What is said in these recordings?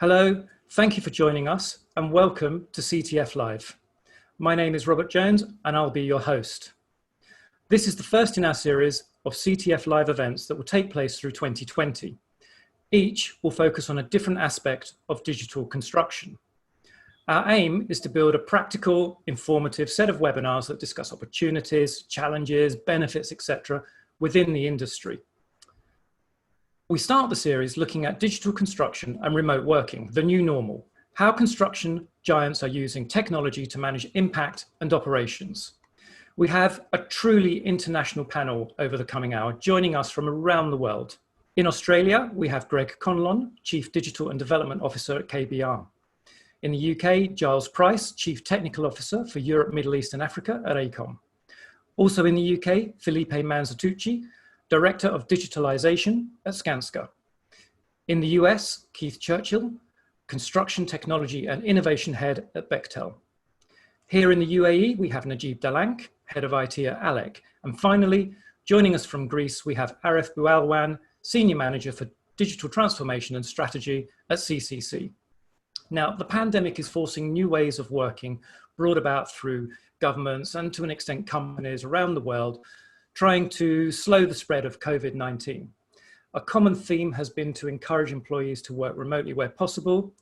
Hello, thank you for joining us and welcome to CTF Live. My name is Robert Jones and I'll be your host. This is the first in our series of CTF Live events that will take place through 2020. Each will focus on a different aspect of digital construction. Our aim is to build a practical, informative set of webinars that discuss opportunities, challenges, benefits, etc. within the industry. We start the series looking at digital construction and remote working, the new normal, how construction giants are using technology to manage impact and operations. We have a truly international panel over the coming hour, joining us from around the world. In Australia, we have Greg Conlon, Chief Digital and Development Officer at KBR. In the UK, Giles Price, Chief Technical Officer for Europe, Middle East and Africa at AECOM. Also in the UK, Felipe Manzatucci, Director of Digitalization at Skanska. In the US, Keith Churchill, Construction Technology and Innovation Head at Bechtel. Here in the UAE, we have Najib Dalank, Head of IT at ALEC. And finally, joining us from Greece, we have Arif Boualwan, Senior Manager for Digital Transformation and Strategy at CCC. Now, the pandemic is forcing new ways of working brought about through governments and to an extent companies around the world, trying to slow the spread of COVID-19. A common theme has been to encourage employees to work remotely where possible.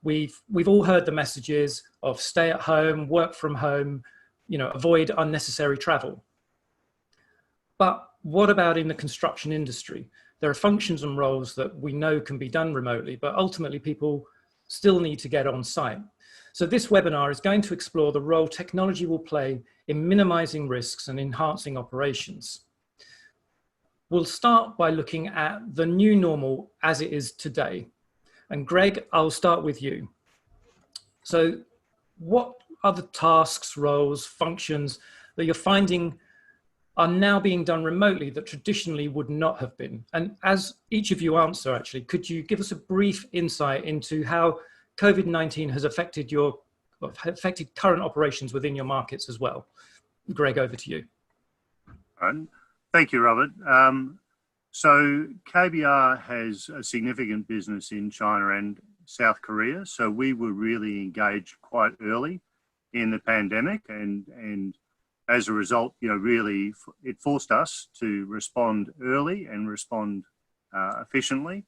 We've all heard the messages of stay at home, work from home, avoid unnecessary travel. But what about in the construction industry? There are functions and roles that we know can be done remotely, but ultimately people still need to get on site. So this webinar is going to explore the role technology will play in minimizing risks and enhancing operations. We'll start by looking at the new normal as it is today. And Greg, I'll start with you. So what are the tasks, roles, functions that you're finding are now being done remotely that traditionally would not have been? And as each of you answer, actually, could you give us a brief insight into how COVID-19 has affected current operations within your markets as well? Greg, over to you. Thank you, Robert. So KBR has a significant business in China and South Korea. So we were really engaged quite early in the pandemic, and as a result, really it forced us to respond early and respond efficiently.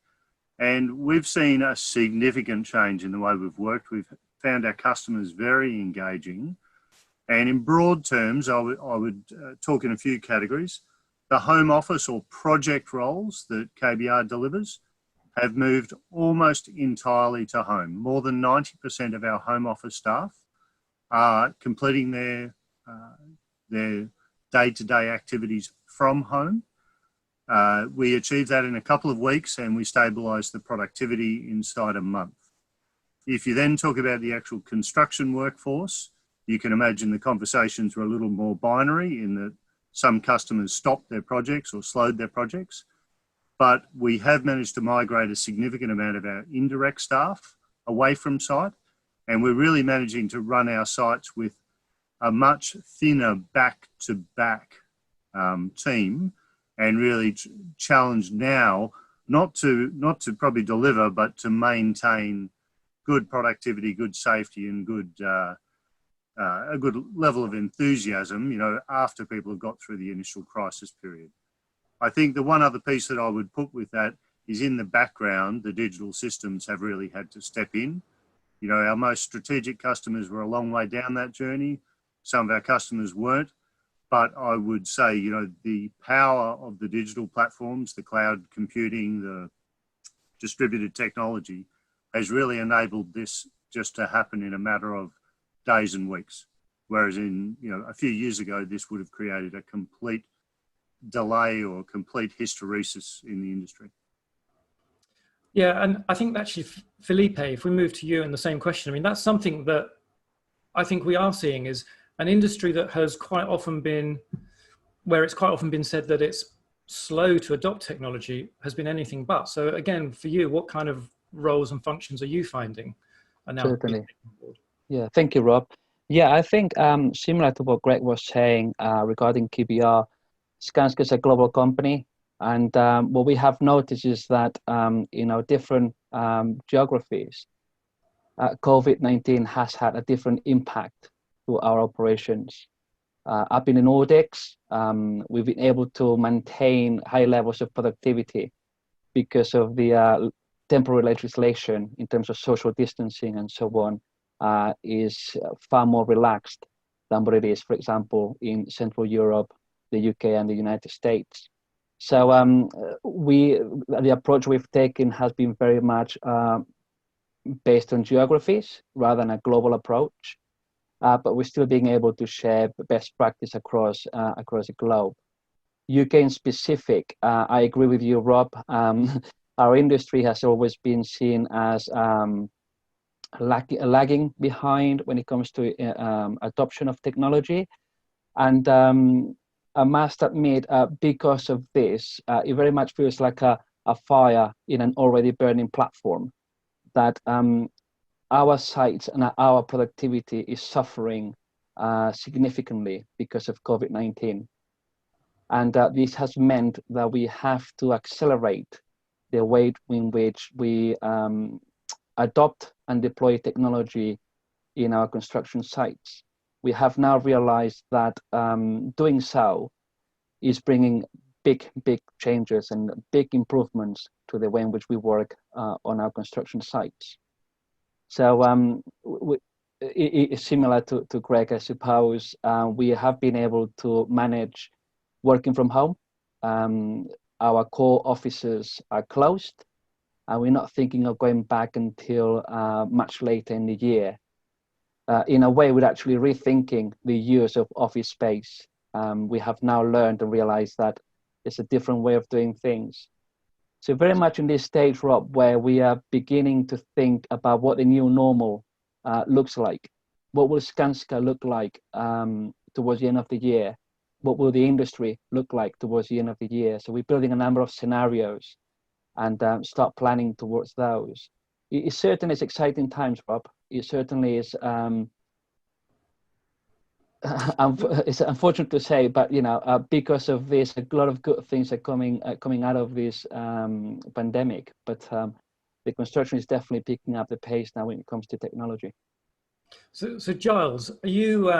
And we've seen a significant change in the way we've worked. We've found our customers very engaging. And in broad terms, I would talk in a few categories. The home office or project roles that KBR delivers have moved almost entirely to home. More than 90% of our home office staff are completing their day-to-day activities from home. We achieved that in a couple of weeks and we stabilised the productivity inside a month. If you then talk about the actual construction workforce, you can imagine the conversations were a little more binary in that some customers stopped their projects or slowed their projects. But we have managed to migrate a significant amount of our indirect staff away from site. And we're really managing to run our sites with a much thinner back-to-back team, and really challenged now not to probably deliver, but to maintain good productivity, good safety, and a good level of enthusiasm, after people have got through the initial crisis period. I think the one other piece that I would put with that is in the background, the digital systems have really had to step in. Our most strategic customers were a long way down that journey. Some of our customers weren't. But I would say, the power of the digital platforms, the cloud computing, the distributed technology has really enabled this just to happen in a matter of days and weeks. Whereas a few years ago, this would have created a complete delay or complete hysteresis in the industry. Yeah, and I think actually, Felipe, if we move to you in the same question, that's something that I think we are seeing is an industry that has quite often been said that it's slow to adopt technology has been anything but. So again, for you, what kind of roles and functions are you finding are now? Certainly. Yeah, thank you, Rob. Yeah, I think similar to what Greg was saying regarding KBR, Skanska is a global company. And what we have noticed is that, different geographies, COVID-19 has had a different impact to our operations. Up in the Nordics, we've been able to maintain high levels of productivity because of the temporary legislation in terms of social distancing and so on is far more relaxed than what it is, for example, in Central Europe, the UK, and the United States. So the approach we've taken has been very much based on geographies rather than a global approach. But we're still being able to share best practice across the globe. UK in specific, I agree with you, Rob. Our industry has always been seen as lagging behind when it comes to adoption of technology. And I must admit, because of this, it very much feels like a fire in an already burning platform, that our sites and our productivity is suffering significantly because of COVID-19. And this has meant that we have to accelerate the way in which we adopt and deploy technology in our construction sites. We have now realized that doing so is bringing big changes and big improvements to the way in which we work on our construction sites. So it's similar to Greg, I suppose. We have been able to manage working from home. Our core offices are closed, and we're not thinking of going back until much later in the year. In a way, we're actually rethinking the use of office space. We have now learned and realized that it's a different way of doing things. So very much in this stage, Rob, where we are beginning to think about what the new normal looks like. What will Skanska look like towards the end of the year? What will the industry look like towards the end of the year? So we're building a number of scenarios and start planning towards those. It certainly is exciting times, Rob. It certainly is. It's unfortunate to say, but because of this, a lot of good things are coming out of this pandemic. But the construction is definitely picking up the pace now when it comes to technology. So Giles, are you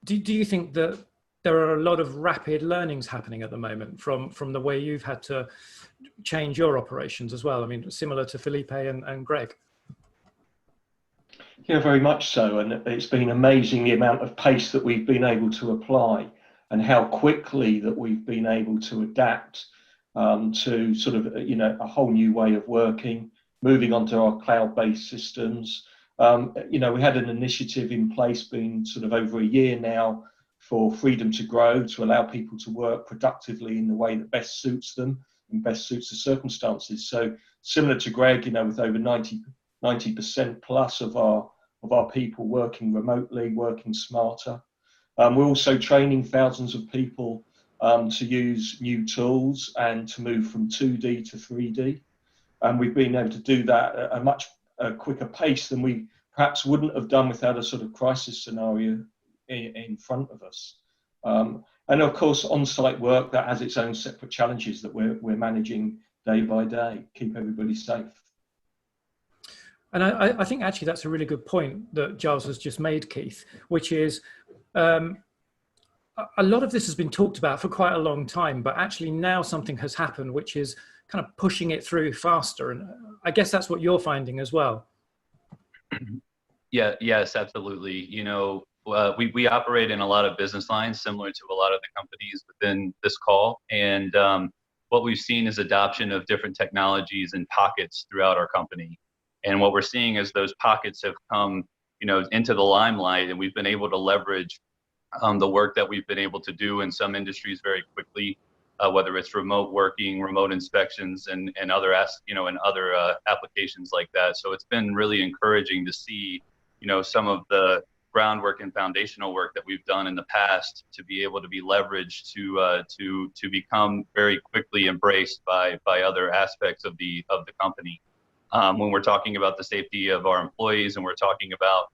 do you think that there are a lot of rapid learnings happening at the moment from the way you've had to change your operations as well? I mean, similar to Felipe and Greg. Yeah, very much so. And it's been amazing the amount of pace that we've been able to apply and how quickly that we've been able to adapt to sort of, a whole new way of working, moving onto our cloud-based systems. We had an initiative in place been sort of over a year now for Freedom to Grow, to allow people to work productively in the way that best suits them and best suits the circumstances. So similar to Greg, with over 90% plus of our people working remotely, working smarter. We're also training thousands of people to use new tools and to move from 2D to 3D. And we've been able to do that at a much quicker pace than we perhaps wouldn't have done without a sort of crisis scenario in front of us. And of course, on-site work, that has its own separate challenges that we're managing day by day, keep everybody safe. And I think actually that's a really good point that Giles has just made, Keith, which is a lot of this has been talked about for quite a long time, but actually now something has happened which is kind of pushing it through faster. And I guess that's what you're finding as well. Yeah, yes, absolutely. We operate in a lot of business lines similar to a lot of the companies within this call. And what we've seen is adoption of different technologies in pockets throughout our company. And what we're seeing is those pockets have come, into the limelight, and we've been able to leverage the work that we've been able to do in some industries very quickly, whether it's remote working, remote inspections, and other applications like that. So it's been really encouraging to see, some of the groundwork and foundational work that we've done in the past to be able to be leveraged to become very quickly embraced by other aspects of the company. When we're talking about the safety of our employees and we're talking about,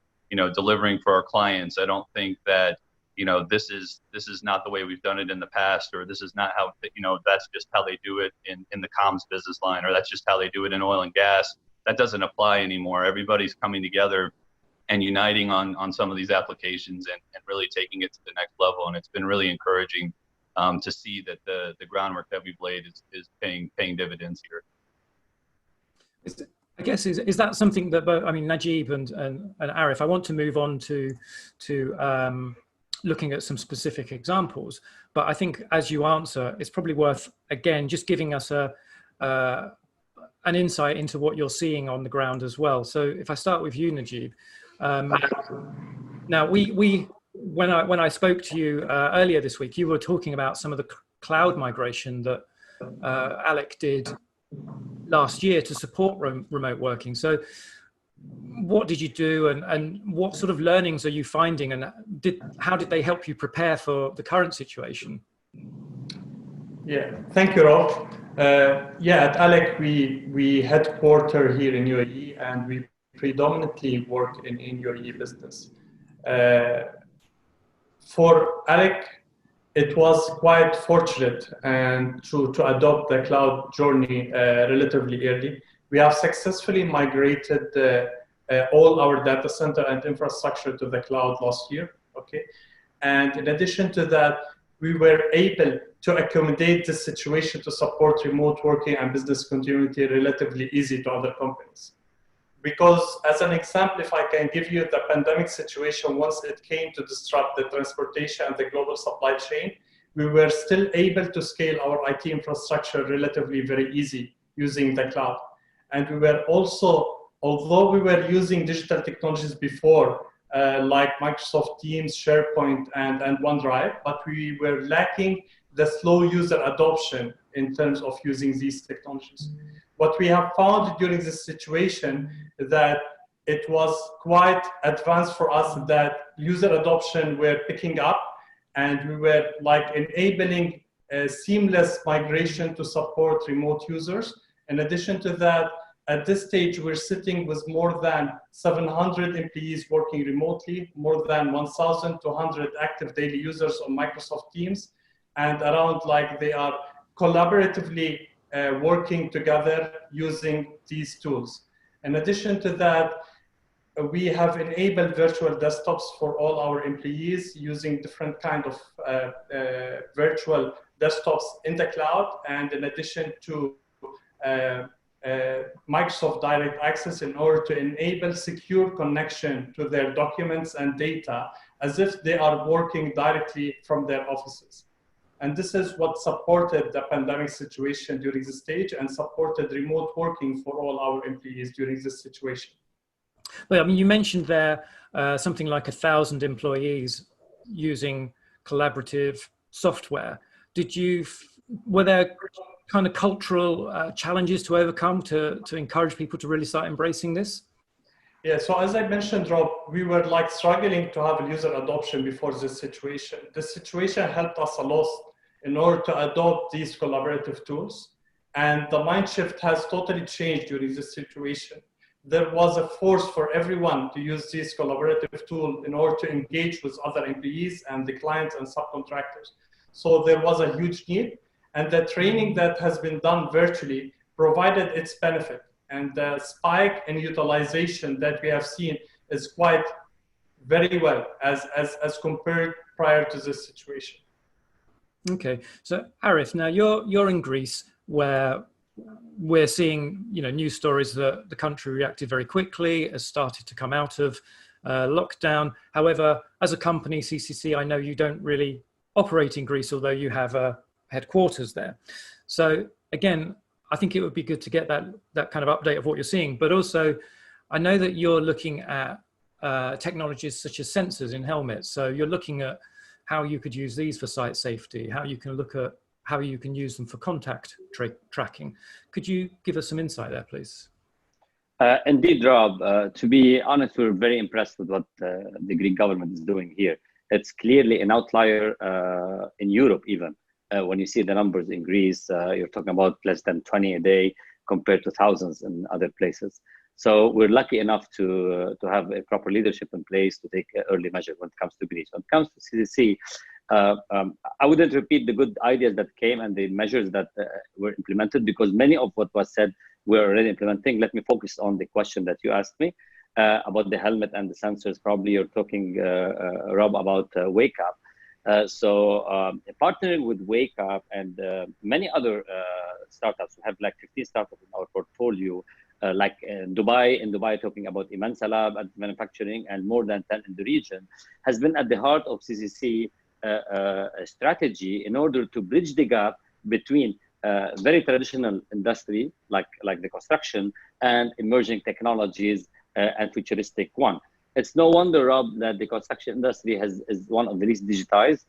delivering for our clients, I don't think that, this is not the way we've done it in the past, or this is not how, that's just how they do it in the comms business line, or that's just how they do it in oil and gas. that doesn't apply anymore. Everybody's coming together and uniting on some of these applications and really taking it to the next level. And it's been really encouraging to see that the groundwork that we've laid is paying dividends here. I guess is that something that both, I mean, Najib and Arif, I want to move on to looking at some specific examples, but I think as you answer, it's probably worth again just giving us an insight into what you're seeing on the ground as well. So if I start with you, Najib, now when I spoke to you earlier this week, you were talking about some of the cloud migration that Alec did last year to support remote working. So what did you do, and what sort of learnings are you finding, and how did they help you prepare for the current situation? Yeah, thank you, Rob. Yeah, at Alec, we headquarter here in UAE, and we predominantly work in UAE business. For Alec, it was quite fortunate and to adopt the cloud journey relatively early. We have successfully migrated all our data center and infrastructure to the cloud last year. Okay, and in addition to that, we were able to accommodate the situation to support remote working and business continuity relatively easy to other companies. Because as an example, if I can give you the pandemic situation, once it came to disrupt the transportation and the global supply chain, we were still able to scale our IT infrastructure relatively very easy using the cloud. And we were also, although we were using digital technologies before, like Microsoft Teams, SharePoint, and OneDrive, but we were lacking the slow user adoption in terms of using these technologies. What we have found during this situation is that it was quite advanced for us that user adoption were picking up, and we were like enabling a seamless migration to support remote users. In addition to that, at this stage, we're sitting with more than 700 employees working remotely, more than 1,200 active daily users on Microsoft Teams, and around like they are collaboratively working together using these tools. In addition to that, we have enabled virtual desktops for all our employees using different kind of virtual desktops in the cloud, and in addition to Microsoft Direct Access in order to enable secure connection to their documents and data as if they are working directly from their offices. And this is what supported the pandemic situation during this stage and supported remote working for all our employees during this situation. Well, I mean, you mentioned there something like 1,000 employees using collaborative software. Were there kind of cultural challenges to overcome to encourage people to really start embracing this? Yeah, so as I mentioned, Rob, we were like struggling to have a user adoption before this situation. This situation helped us a lot in order to adopt these collaborative tools. And the mind shift has totally changed during this situation. There was a force for everyone to use this collaborative tool in order to engage with other employees and the clients and subcontractors. So there was a huge need, and the training that has been done virtually provided its benefit. And the spike in utilization that we have seen is quite very well as compared prior to this situation. Okay, so Arif, now you're in Greece, where we're seeing news stories that the country reacted very quickly, has started to come out of lockdown. However, as a company, CCC, I know you don't really operate in Greece, although you have a headquarters there. So again, I think it would be good to get that kind of update of what you're seeing. But also, I know that you're looking at technologies such as sensors in helmets. So you're looking at how you could use these for site safety, how you can look at how you can use them for contact tracking. Could you give us some insight there, please? Indeed, Rob. To be honest, we're very impressed with what the Greek government is doing here. It's clearly an outlier in Europe even. When you see the numbers in Greece, you're talking about less than 20 a day compared to thousands in other places. So we're lucky enough to have a proper leadership in place to take early measures when it comes to Greece. When it comes to CCC, I wouldn't repeat the good ideas that came and the measures that were implemented, because many of what was said we're already implementing. Let me focus on the question that you asked me about the helmet and the sensors. Probably you're talking, Rob, about Wake Up. Partnering with Wake Up and many other startups, we have like 15 startups in our portfolio, like in Dubai talking about Imansa Lab and manufacturing, and more than 10 in the region, has been at the heart of CCC strategy in order to bridge the gap between very traditional industry like the construction and emerging technologies and futuristic one. It's no wonder, Rob, that the construction industry is one of the least digitized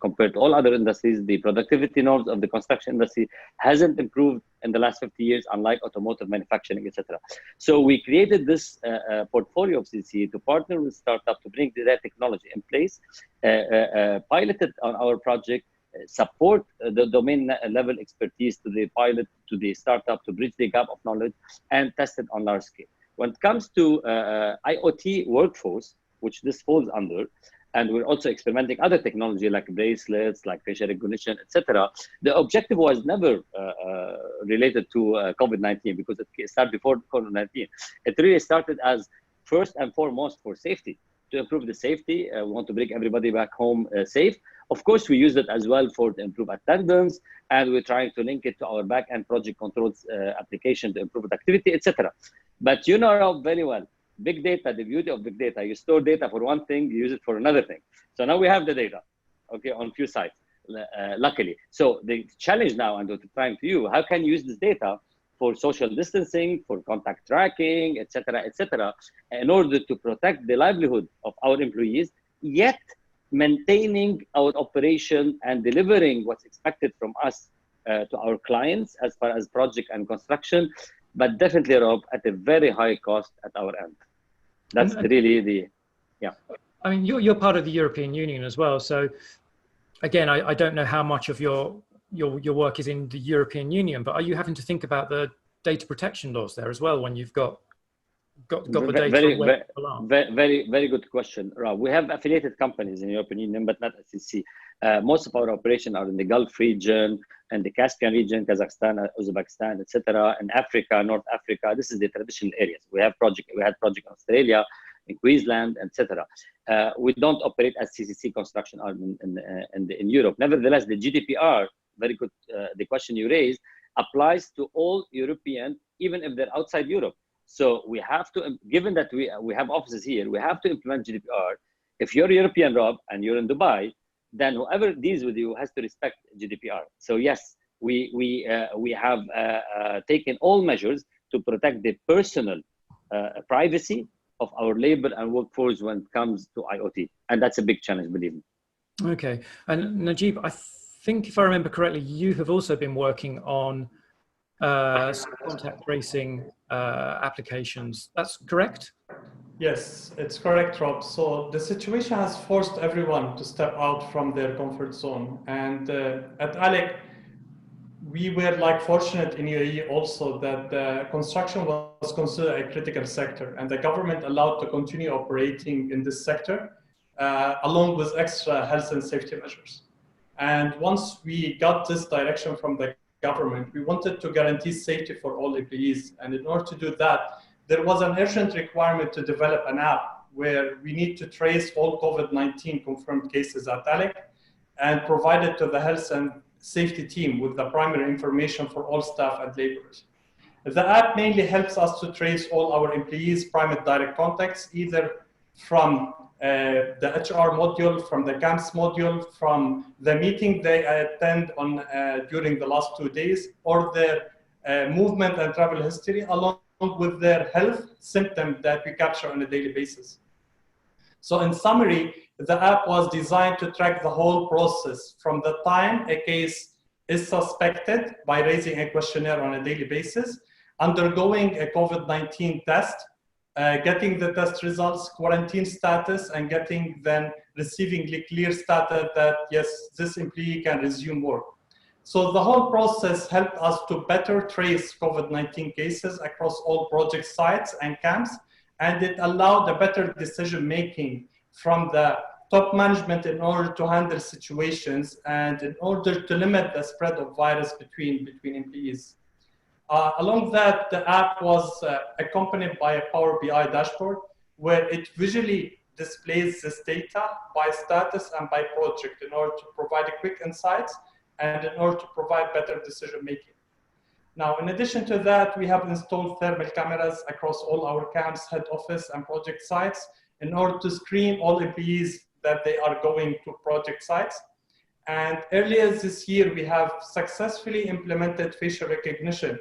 compared to all other industries. The productivity norms of the construction industry hasn't improved in the last 50 years, unlike automotive manufacturing, etc. So we created this portfolio of CCC to partner with startups to bring that technology in place, pilot it on our project, support the domain level expertise to the pilot, to the startup, to bridge the gap of knowledge, and test it on large scale. When it comes to IoT workforce, which this falls under, and we're also experimenting other technology like bracelets, like facial recognition, etc. The objective was never related to COVID-19, because it started before COVID-19. It really started as first and foremost for safety, to improve the safety. We want to bring everybody back home safe. Of course, we use it as well for to improve attendance, and we're trying to link it to our back-end project controls application to improve activity, etc. But you know very well, big data, the beauty of big data, you store data for one thing, you use it for another thing. So now we have the data, okay, on few sites, luckily. So the challenge now, and what I'm trying to you, how can you use this data for social distancing, for contact tracking, etc., in order to protect the livelihood of our employees, yet maintaining our operation and delivering what's expected from us to our clients as far as project and construction, but definitely, Rob, at a very high cost at our end. That's really the, yeah. I mean, you're part of the European Union as well. So again, I don't know how much of your work is in the European Union, but are you having to think about the data protection laws there as well when you've got the data? Very good question, Rob. We have affiliated companies in the European Union, but not SEC. Most of our operations are in the Gulf region and the Caspian region, Kazakhstan, Uzbekistan, etc. And Africa, North Africa. This is the traditional areas. We had project in Australia, in Queensland, etc. We don't operate as CCC construction arm in Europe. Nevertheless, the GDPR, very good, the question you raised, applies to all European, even if they're outside Europe. So we have to, given that we have offices here, we have to implement GDPR. If you're European, Rob, and you're in Dubai, then whoever deals with you has to respect GDPR. So yes, we have taken all measures to protect the personal privacy of our labor and workforce when it comes to IoT. And that's a big challenge, believe me. Okay. And Najib, I think if I remember correctly, you have also been working on some contact tracing applications. That's correct? Yes, it's correct, Rob. So the situation has forced everyone to step out from their comfort zone. And at ALEC, we were fortunate in UAE also that construction was considered a critical sector, and the government allowed to continue operating in this sector along with extra health and safety measures. And once we got this direction from the government, we wanted to guarantee safety for all employees. And in order to do that, there was an urgent requirement to develop an app where we need to trace all COVID-19 confirmed cases at ALEC and provide it to the health and safety team with the primary information for all staff and laborers. The app mainly helps us to trace all our employees' private direct contacts, either from the HR module, from the CAMS module, from the meeting they attend on during the last 2 days, or their movement and travel history, along with their health symptoms that we capture on a daily basis. So in summary, the app was designed to track the whole process from the time a case is suspected by raising a questionnaire on a daily basis, undergoing a COVID-19 test, getting the test results, quarantine status, and receiving the clear status that yes, this employee can resume work. So the whole process helped us to better trace COVID-19 cases across all project sites and camps, and it allowed a better decision-making from the top management in order to handle situations and in order to limit the spread of virus between employees. Along that, the app was accompanied by a Power BI dashboard where it visually displays this data by status and by project in order to provide quick insights and in order to provide better decision making. Now, in addition to that, we have installed thermal cameras across all our camps, head office, and project sites in order to screen all employees that they are going to project sites. And earlier this year, we have successfully implemented facial recognition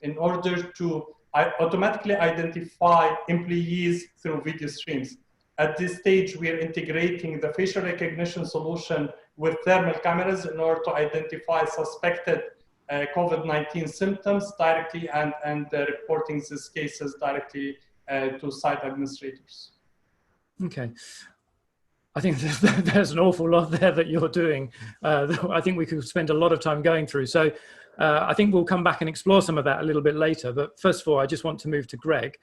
in order to automatically identify employees through video streams. At this stage, we are integrating the facial recognition solution with thermal cameras in order to identify suspected COVID-19 symptoms directly and reporting these cases directly to site administrators. Okay. I think there's an awful lot there that you're doing. I think we could spend a lot of time going through. So I think we'll come back and explore some of that a little bit later. But first of all, I just want to move to Greg.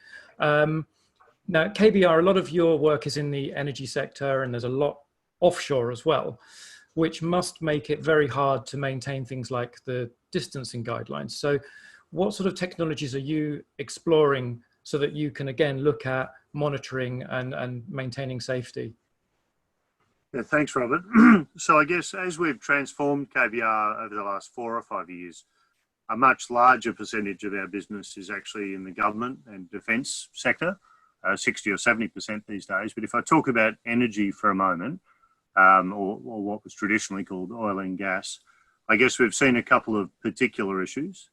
Now, KBR, a lot of your work is in the energy sector, and there's a lot offshore as well, which must make it very hard to maintain things like the distancing guidelines. So what sort of technologies are you exploring so that you can, again, look at monitoring and maintaining safety? Yeah, thanks, Robert. So I guess as we've transformed KBR over the last 4 or 5 years, a much larger percentage of our business is actually in the government and defence sector, 60 or 70% these days. But if I talk about energy for a moment, or what was traditionally called oil and gas, I guess we've seen a couple of particular issues.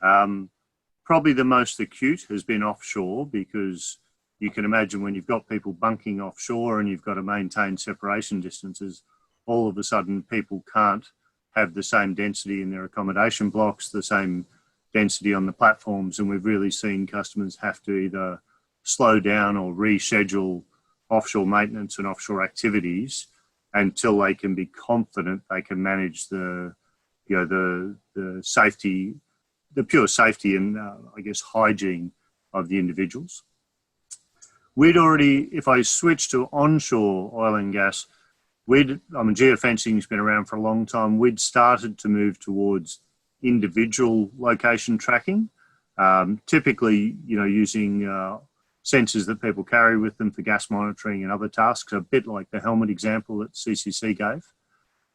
Probably the most acute has been offshore, because you can imagine when you've got people bunking offshore and you've got to maintain separation distances, all of a sudden people can't have the same density in their accommodation blocks, the same density on the platforms. And we've really seen customers have to either slow down or reschedule offshore maintenance and offshore activities until they can be confident they can manage the safety, the pure safety and I guess hygiene of the individuals. We'd already, if I switch to onshore oil and gas, geofencing's been around for a long time. We'd started to move towards individual location tracking, typically, using sensors that people carry with them for gas monitoring and other tasks, a bit like the helmet example that CCC gave.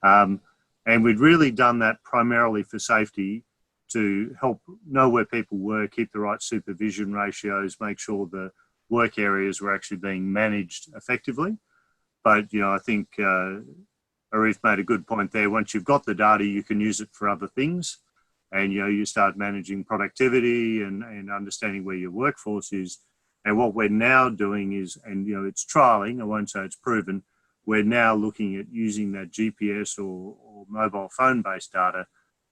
And we'd really done that primarily for safety, to help know where people were, keep the right supervision ratios, make sure the work areas were actually being managed effectively. But, I think Arif made a good point there. Once you've got the data, you can use it for other things. And, you start managing productivity and understanding where your workforce is. And what we're now doing is, and, it's trialing, I won't say it's proven, we're now looking at using that GPS or mobile phone-based data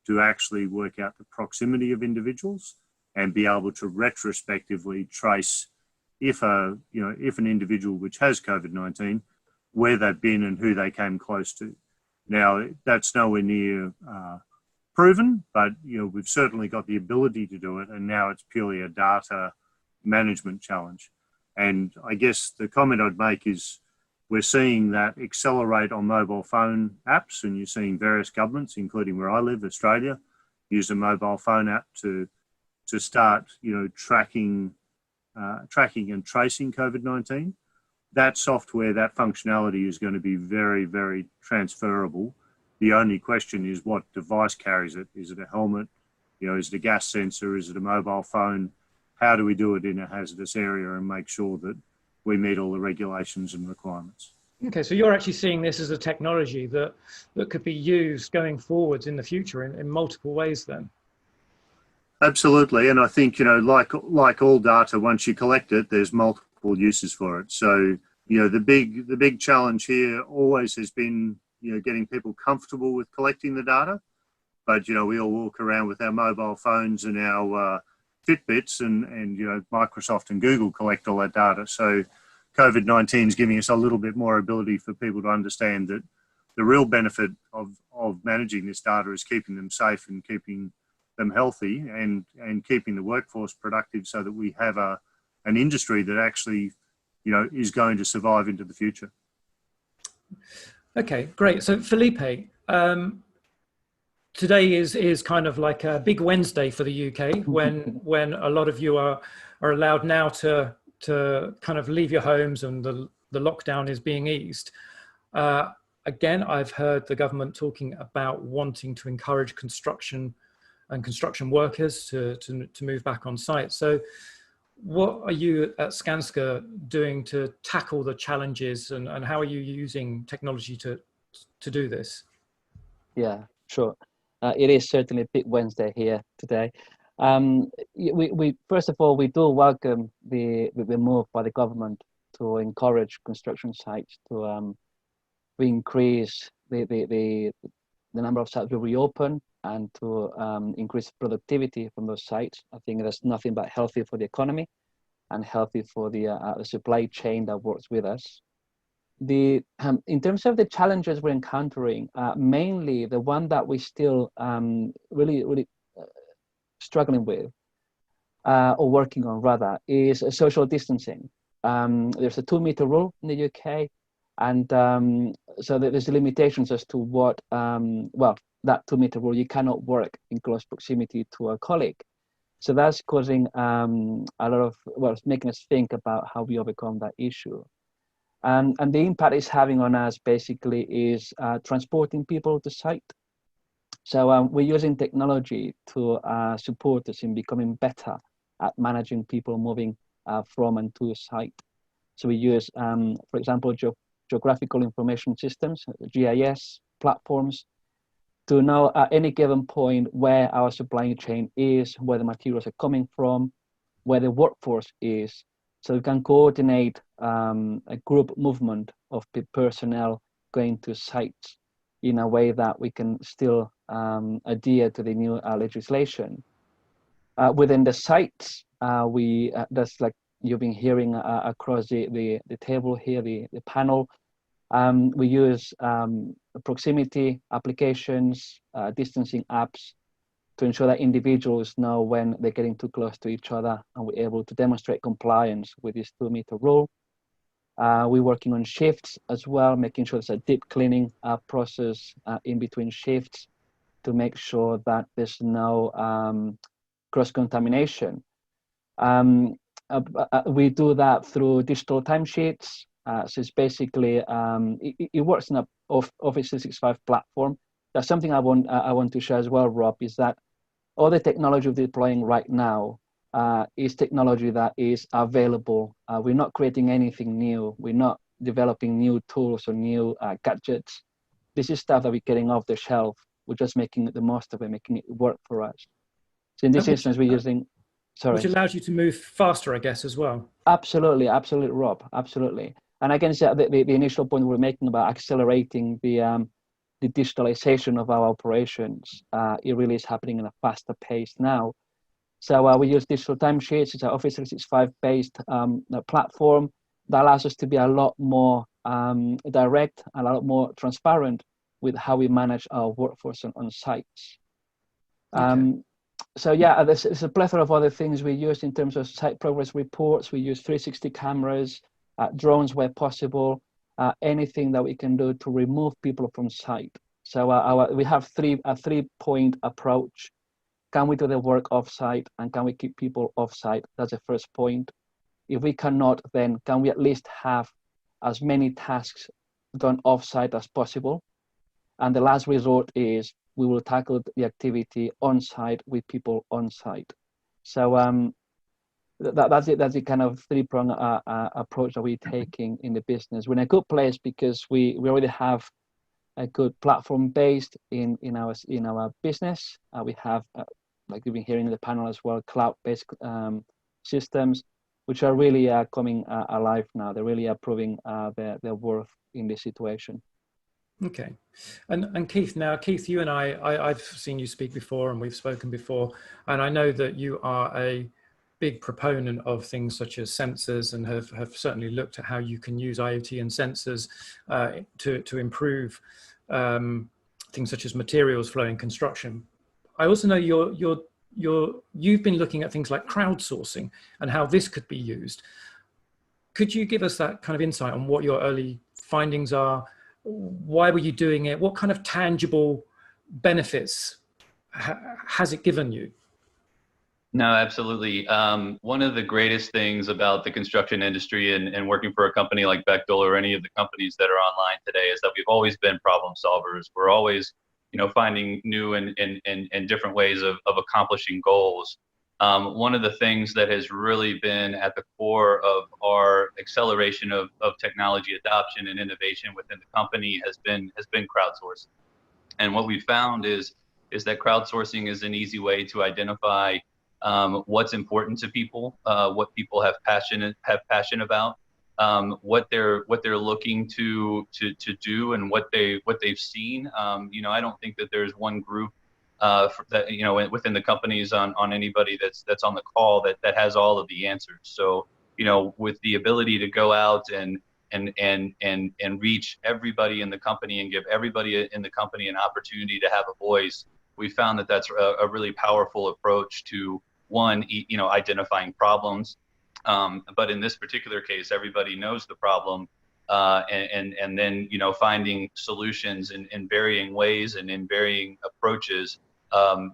to actually work out the proximity of individuals and be able to retrospectively trace if an individual which has COVID-19, where they've been and who they came close to. Now, that's nowhere near proven, but we've certainly got the ability to do it, and now it's purely a data management challenge. And I guess the comment I'd make is we're seeing that accelerate on mobile phone apps, and you're seeing various governments, including where I live, Australia, use a mobile phone app to start tracking and tracing COVID-19. That software, that functionality is going to be very, very transferable. The only question is what device carries it. Is it a helmet? Is it a gas sensor? Is it a mobile phone? How do we do it in a hazardous area and make sure that we meet all the regulations and requirements? Okay, so you're actually seeing this as a technology that could be used going forwards in the future in multiple ways then? Absolutely, and I think, like all data, once you collect it, there's multiple uses for it. So, the big challenge here always has been, getting people comfortable with collecting the data. But, we all walk around with our mobile phones and our Fitbits and Microsoft and Google collect all that data. So COVID-19 is giving us a little bit more ability for people to understand that the real benefit of managing this data is keeping them safe and keeping them healthy and keeping the workforce productive, so that we have an industry that actually, is going to survive into the future. Okay, great. So Felipe, today is kind of like a big Wednesday for the UK when a lot of you are allowed now to kind of leave your homes and the lockdown is being eased. Again, I've heard the government talking about wanting to encourage construction and construction workers to move back on site. So what are you at Skanska doing to tackle the challenges, and how are you using technology to do this? Yeah, sure. It is certainly a big Wednesday here today. We first of all, we do welcome the move by the government to encourage construction sites to increase the number of sites we reopen and to increase productivity from those sites. I think that's nothing but healthy for the economy and healthy for the supply chain that works with us. In terms of the challenges we're encountering, mainly the one that we still really struggling with, or working on rather, is social distancing. There's a 2-meter rule in the UK, and so there's limitations as to what, well, that 2-meter rule, you cannot work in close proximity to a colleague. So that's causing a lot of, well, it's making us think about how we overcome that issue. And the impact it's having on us basically is transporting people to site. So we're using technology to support us in becoming better at managing people moving from and to a site. So we use, for example, geographical information systems, GIS platforms, to know at any given point where our supply chain is, where the materials are coming from, where the workforce is. So we can coordinate a group movement of the personnel going to sites in a way that we can still adhere to the new legislation. Within the sites, that's like you've been hearing across the table here, the panel. We use proximity applications, distancing apps to ensure that individuals know when they're getting too close to each other, and we're able to demonstrate compliance with this 2-meter rule. We're working on shifts as well, making sure there's a deep cleaning process in between shifts to make sure that there's no cross-contamination. We do that through digital timesheets. So it's basically, it works in a Office 365 platform. That's something I want to share as well, Rob, is that all the technology we're deploying right now is technology that is available. We're not creating anything new. We're not developing new tools or new gadgets. This is stuff that we're getting off the shelf. We're just making the most of it, making it work for us. So in this instance, we're using, sorry. Which allows you to move faster, I guess, as well. Absolutely, Rob, absolutely. And again, the initial point we're making about accelerating the digitalization of our operations, it really is happening in a faster pace now. So we use digital timesheets. It's an Office 365 based platform that allows us to be a lot more direct, a lot more transparent with how we manage our workforce on sites. Okay. So yeah, there's a plethora of other things we use in terms of site progress reports. We use 360 cameras, drones where possible, anything that we can do to remove people from site. So we have a 3-point approach. Can we do the work off-site, and can we keep people off-site? That's the first point. If we cannot, then can we at least have as many tasks done off-site as possible? And the last resort is we will tackle the activity on-site with people on-site. So that's it. That's the kind of 3-prong approach that we're taking in the business. We're in a good place because we already have a good platform based in our business. We have, like you've been hearing in the panel as well, cloud-based systems, which are really coming alive now. They're really proving their worth in this situation. Okay, and Keith, you and I've seen you speak before, and we've spoken before, and I know that you are a big proponent of things such as sensors, and have certainly looked at how you can use IoT and sensors to improve things such as materials flow in construction. I also know you've been looking at things like crowdsourcing and how this could be used. Could you give us that kind of insight on what your early findings are? Why were you doing it? What kind of tangible benefits has it given you? No, absolutely. One of the greatest things about the construction industry and working for a company like Bechtel or any of the companies that are online today is that we've always been problem solvers. We're always, finding new and different ways of accomplishing goals. One of the things that has really been at the core of our acceleration of technology adoption and innovation within the company has been crowdsourcing. And what we found is that crowdsourcing is an easy way to identify what's important to people, what people have passion about, what they're looking to do, and what they've seen. I don't think that there's one group that within the companies on anybody that's on the call that has all of the answers. So with the ability to go out and reach everybody in the company and give everybody in the company an opportunity to have a voice, we found that that's a really powerful approach to one, identifying problems. But in this particular case, everybody knows the problem, and then finding solutions in varying ways and in varying approaches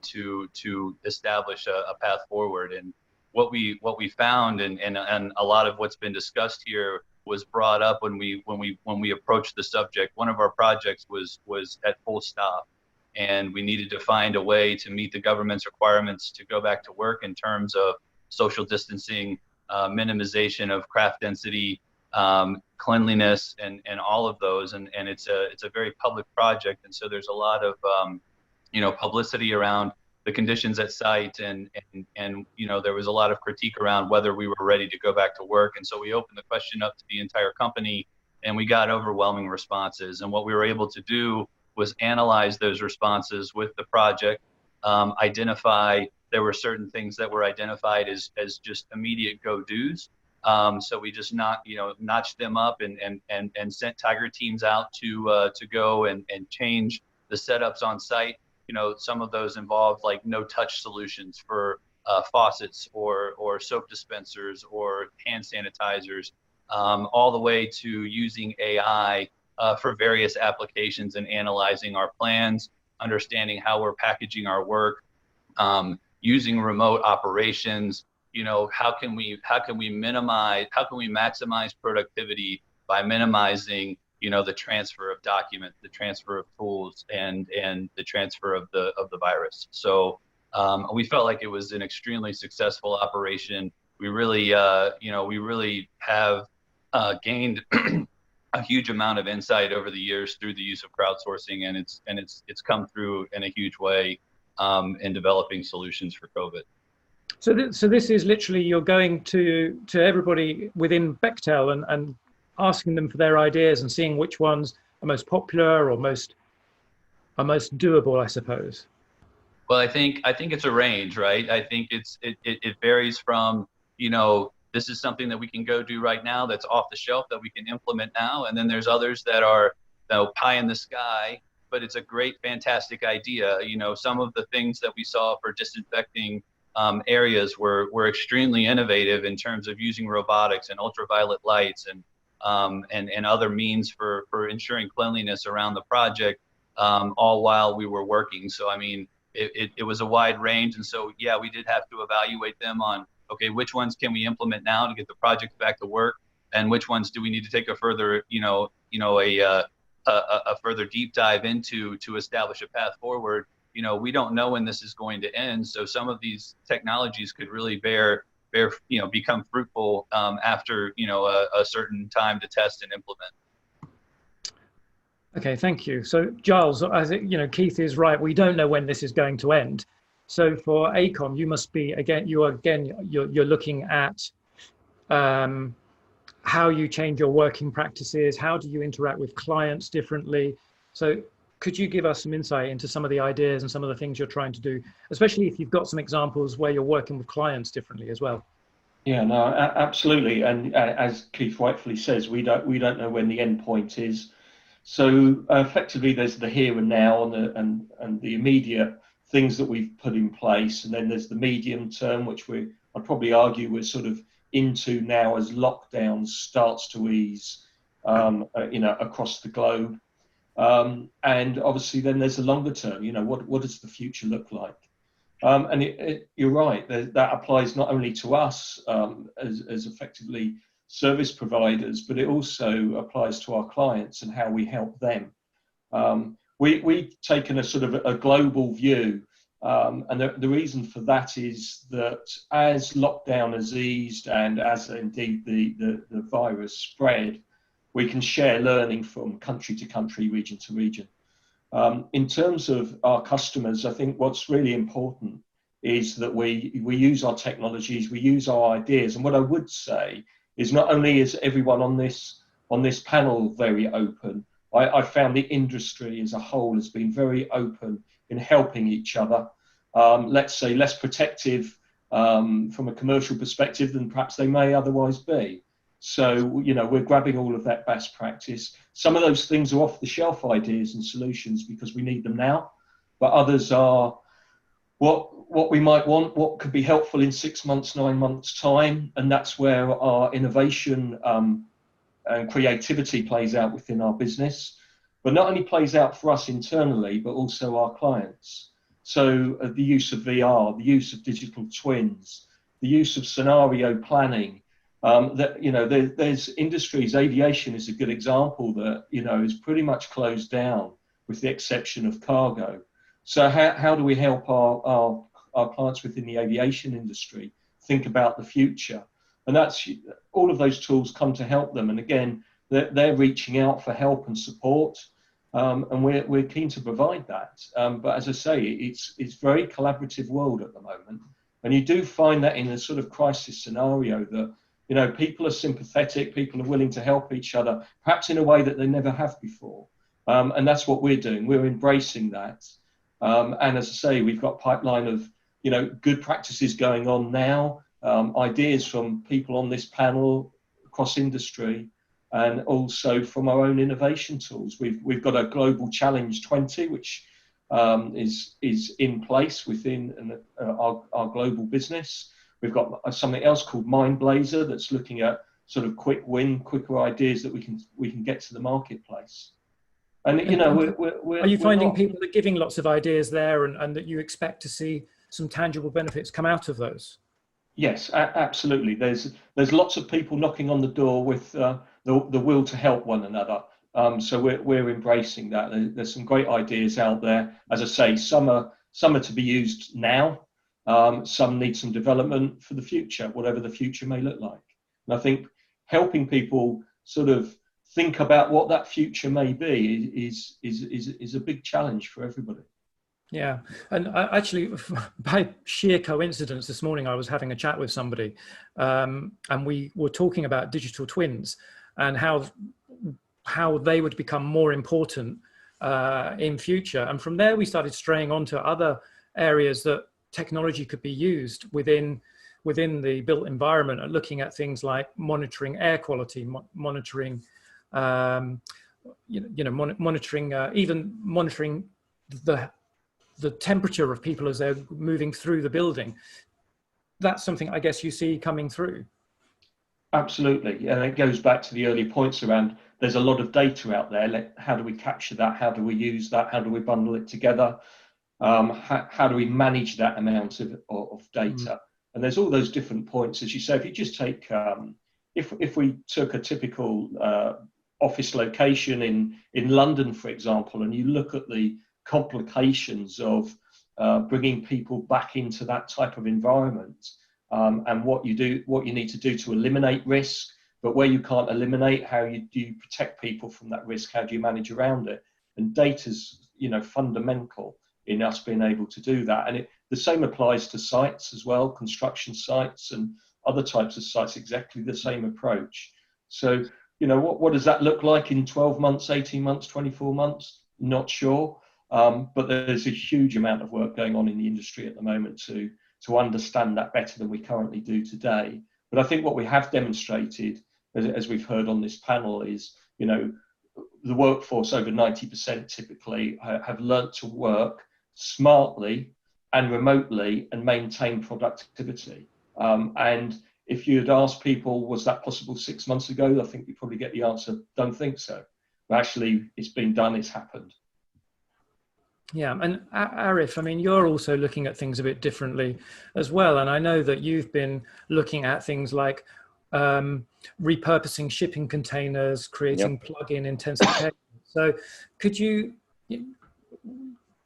to establish a path forward. And what we found, and a lot of what's been discussed here was brought up when we approached the subject. One of our projects was at full stop, and we needed to find a way to meet the government's requirements to go back to work in terms of social distancing, minimization of craft density, cleanliness, and all of those. And it's a very public project, and so there's a lot of publicity around the conditions at site, and there was a lot of critique around whether we were ready to go back to work. And so we opened the question up to the entire company, and we got overwhelming responses. And what we were able to do was analyze those responses with the project, identify there were certain things that were identified as just immediate go-dos. So we just notched them up and sent Tiger teams out to go and change the setups on site. Some of those involved like no-touch solutions for faucets or soap dispensers or hand sanitizers, all the way to using AI for various applications and analyzing our plans, understanding how we're packaging our work, using remote operations. How can we maximize productivity by minimizing the transfer of documents, the transfer of tools, and the transfer of the virus. So we felt like it was an extremely successful operation. We really have gained a huge amount of insight over the years through the use of crowdsourcing, and it's come through in a huge way in developing solutions for COVID. So this is literally, you're going to everybody within Bechtel and asking them for their ideas and seeing which ones are most popular or most doable, I suppose. Well, I think it's a range, right? I think it varies from, this is something that we can go do right now that's off the shelf that we can implement now. And then there's others that are pie in the sky, but it's a great, fantastic idea. Some of the things that we saw for disinfecting areas were extremely innovative in terms of using robotics and ultraviolet lights and other means for ensuring cleanliness around the project, all while we were working. So, I mean, it was a wide range. And so, yeah, we did have to evaluate them on, okay, which ones can we implement now to get the project back to work? And which ones do we need to take a further, a further deep dive into to establish a path forward? We don't know when this is going to end. So some of these technologies could really become fruitful after, a certain time to test and implement. Okay, thank you. So Giles, I think, Keith is right. We don't know when this is going to end. So for AECOM, you must be, you're looking at how you change your working practices. How do you interact with clients differently? So could you give us some insight into some of the ideas and some of the things you're trying to do, especially if you've got some examples where you're working with clients differently as well? Yeah, no, absolutely. And as Keith rightfully says, we don't know when the end point is. So effectively, there's the here and now and the immediate things that we've put in place, and then there's the medium term, which I'd probably argue we're sort of into now as lockdown starts to ease, across the globe. And obviously then there's the longer term, you know, what does the future look like? And you're right, that applies not only to us as effectively service providers, but it also applies to our clients and how we help them. We've taken a sort of a global view, and the reason for that is that as lockdown has eased and as indeed the virus spread, we can share learning from country to country, region to region. In terms of our customers, I think what's really important is that we use our technologies, we use our ideas. And what I would say is not only is everyone on this panel very open, I found the industry as a whole has been very open in helping each other. Let's say less protective from a commercial perspective than perhaps they may otherwise be. So, you know, we're grabbing all of that best practice. Some of those things are off the shelf ideas and solutions because we need them now, but others are what we might want, what could be helpful in 6 months, 9 months time. And that's where our innovation and creativity plays out within our business, but not only plays out for us internally, but also our clients. So the use of VR, the use of digital twins, the use of scenario planning, that, you know, there's industries, aviation is a good example that, you know, is pretty much closed down with the exception of cargo. So how do we help our clients within the aviation industry think about the future? And that's, all of those tools come to help them. And again, they're reaching out for help and support. And we're keen to provide that. But as I say, it's very collaborative world at the moment. And you do find that in a sort of crisis scenario that, you know, people are sympathetic, people are willing to help each other, perhaps in a way that they never have before. And that's what we're doing. We're embracing that. And as I say, we've got a pipeline of, you know, good practices going on now, ideas from people on this panel across industry, and also from our own innovation tools. We've got a Global Challenge 20, which is in place within our global business. We've got something else called Mindblazer that's looking at sort of quicker ideas that we can get to the marketplace. And you know, are you finding people are giving lots of ideas there, and that you expect to see some tangible benefits come out of those? Yes, absolutely. There's lots of people knocking on the door with the will to help one another. So we're embracing that. There's some great ideas out there. As I say, some are to be used now. Some need some development for the future, whatever the future may look like. And I think helping people sort of think about what that future may be is a big challenge for everybody. Yeah, and actually, by sheer coincidence, this morning I was having a chat with somebody, and we were talking about digital twins and how they would become more important in future. And from there, we started straying onto other areas that technology could be used within the built environment, and looking at things like monitoring air quality, monitoring, monitoring, even monitoring the temperature of people as they're moving through the building. That's something I guess you see coming through. Absolutely, and it goes back to the earlier points around there's a lot of data out there. How do we capture that? How do we use that? How do we bundle it together? How do we manage that amount of data? And there's all those different points, as you say. If you just take, if we took a typical office location in London, for example, and you look at the complications of bringing people back into that type of environment, and what you need to do to eliminate risk, but where you can't eliminate, how do you protect people from that risk? How do you manage around it? And data's, you know, fundamental in us being able to do that. And the same applies to sites as well, construction sites and other types of sites, exactly the same approach. So, you know, what does that look like in 12 months, 18 months, 24 months? Not sure. But there's a huge amount of work going on in the industry at the moment to understand that better than we currently do today. But I think what we have demonstrated, as we've heard on this panel, is, you know, the workforce, over 90% typically, have learnt to work smartly and remotely and maintain productivity. And if you'd asked people, was that possible 6 months ago? I think you probably get the answer, don't think so. actually it's been done, it's happened. Yeah, and Arif, I mean, you're also looking at things a bit differently as well. And I know that you've been looking at things like repurposing shipping containers, creating plug-in intensive care. So could you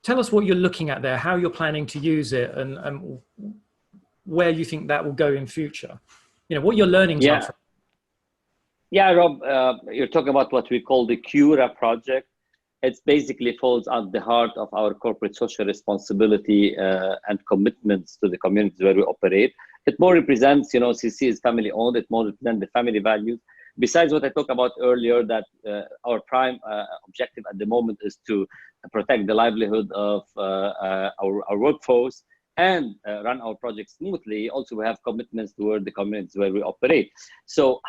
tell us what you're looking at there, how you're planning to use it, and where you think that will go in future? You know, what your learnings are from. Yeah, Rob, you're talking about what we call the Cura project. It basically falls at the heart of our corporate social responsibility and commitments to the communities where we operate. It more represents, CC is family owned, it more represents the family values. Besides what I talked about earlier, that our prime objective at the moment is to protect the livelihood of our workforce and run our projects smoothly. Also, we have commitments toward the communities where we operate. So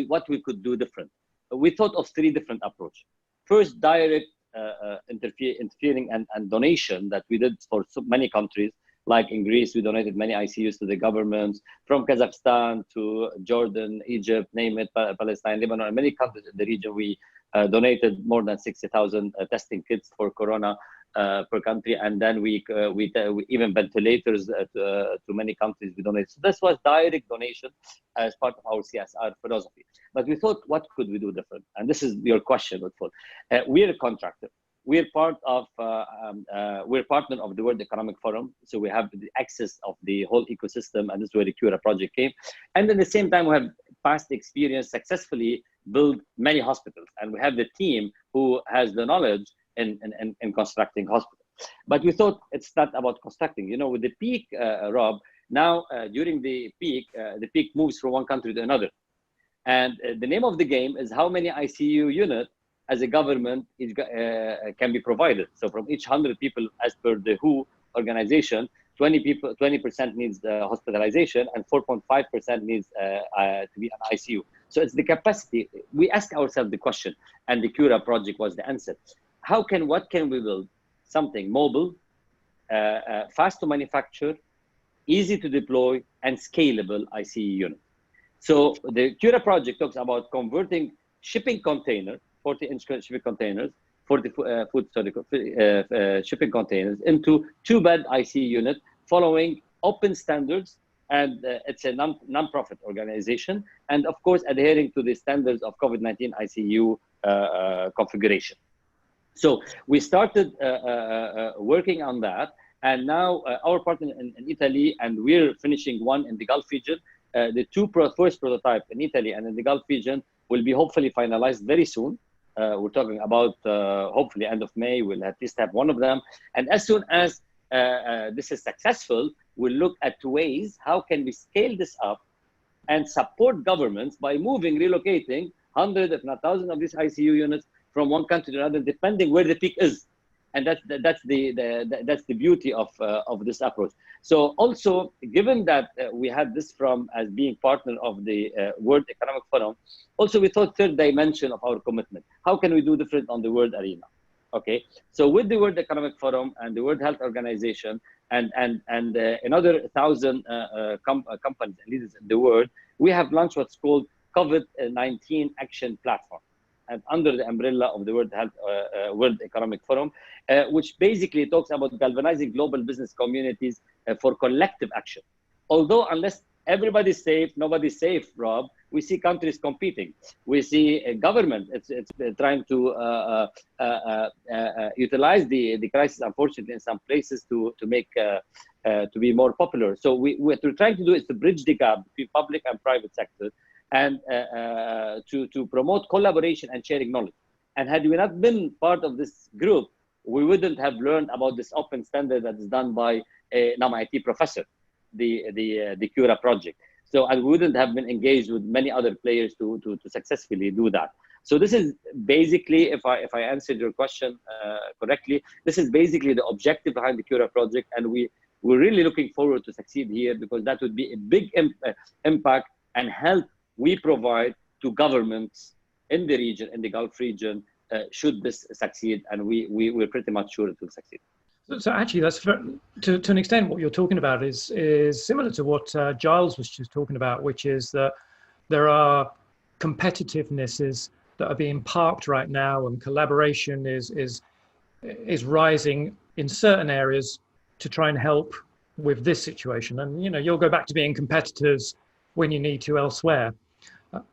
what we could do different? We thought of 3 different approaches. First, direct interfering and donation that we did for so many countries. Like in Greece, we donated many ICUs to the governments, from Kazakhstan to Jordan, Egypt, name it, Palestine, Lebanon, and many countries in the region. We donated more than 60,000 testing kits for Corona per country, and then we even ventilators to many countries we donated. So this was direct donation as part of our CSR philosophy. But we thought, what could we do different? And this is your question, Lutful. We're a contractor. We're part of, we're partner of the World Economic Forum. So we have the access of the whole ecosystem, and this is where the Cura project came. And at the same time, we have past experience successfully build many hospitals. And we have the team who has the knowledge in constructing hospitals. But we thought it's not about constructing. With the peak, Rob, now during the peak moves from one country to another. And the name of the game is how many ICU units as a government can be provided. So from each 100 people, as per the WHO organization, 20% needs hospitalization and 4.5% needs to be an ICU. So it's the capacity. We ask ourselves the question, and the Cura project was the answer. What can we build? Something mobile, fast to manufacture, easy to deploy, and scalable ICU unit. So the Cura project talks about converting shipping container, 40-inch shipping containers, shipping containers into 2-bed ICU unit following open standards, and it's a non-profit organization, and of course adhering to the standards of COVID-19 ICU configuration. So we started working on that, and now our partner in Italy, and we're finishing one in the Gulf region. The first prototype in Italy and in the Gulf region will be hopefully finalized very soon. We're talking about hopefully end of May, we'll at least have one of them. And as soon as this is successful, we'll look at ways, how can we scale this up and support governments by relocating hundreds, if not thousands, of these ICU units from one country to another, depending where the peak is. And that's the beauty of this approach. So also, given that we had this as being partner of the World Economic Forum, also we thought third dimension of our commitment. How can we do different on the world arena? Okay, so with the World Economic Forum and the World Health Organization and another 1,000 companies and leaders in the world, we have launched what's called COVID-19 Action Platform, and under the umbrella of the World Economic Forum, which basically talks about galvanizing global business communities for collective action. Although unless everybody's safe, nobody's safe, Rob, we see countries competing. We see a government it's trying to utilize the crisis, unfortunately, in some places to make to be more popular. So what we're trying to do is to bridge the gap between public and private sector, and to promote collaboration and sharing knowledge. And had we not been part of this group, we wouldn't have learned about this open standard that is done by an MIT professor, the Cura project. So I wouldn't have been engaged with many other players to successfully do that. So this is basically, if I answered your question correctly, this is basically the objective behind the Cura project, and we're really looking forward to succeed here, because that would be a big impact and help we provide to governments in the region, in the Gulf region, should this succeed, and we're pretty much sure it will succeed. So actually, that's to an extent what you're talking about is similar to what Giles was just talking about, which is that there are competitivenesses that are being parked right now, and collaboration is rising in certain areas to try and help with this situation. And you'll go back to being competitors when you need to elsewhere.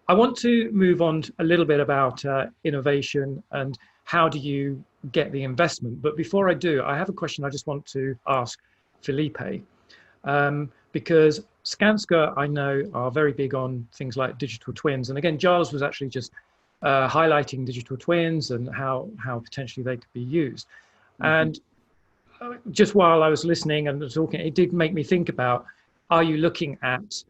I want to move on a little bit about innovation and how do you get the investment. But before I do, I have a question I just want to ask Felipe, because Skanska, I know, are very big on things like digital twins. And again, Giles was actually just highlighting digital twins and how potentially they could be used. And just while I was listening and talking, it did make me think about, are you looking at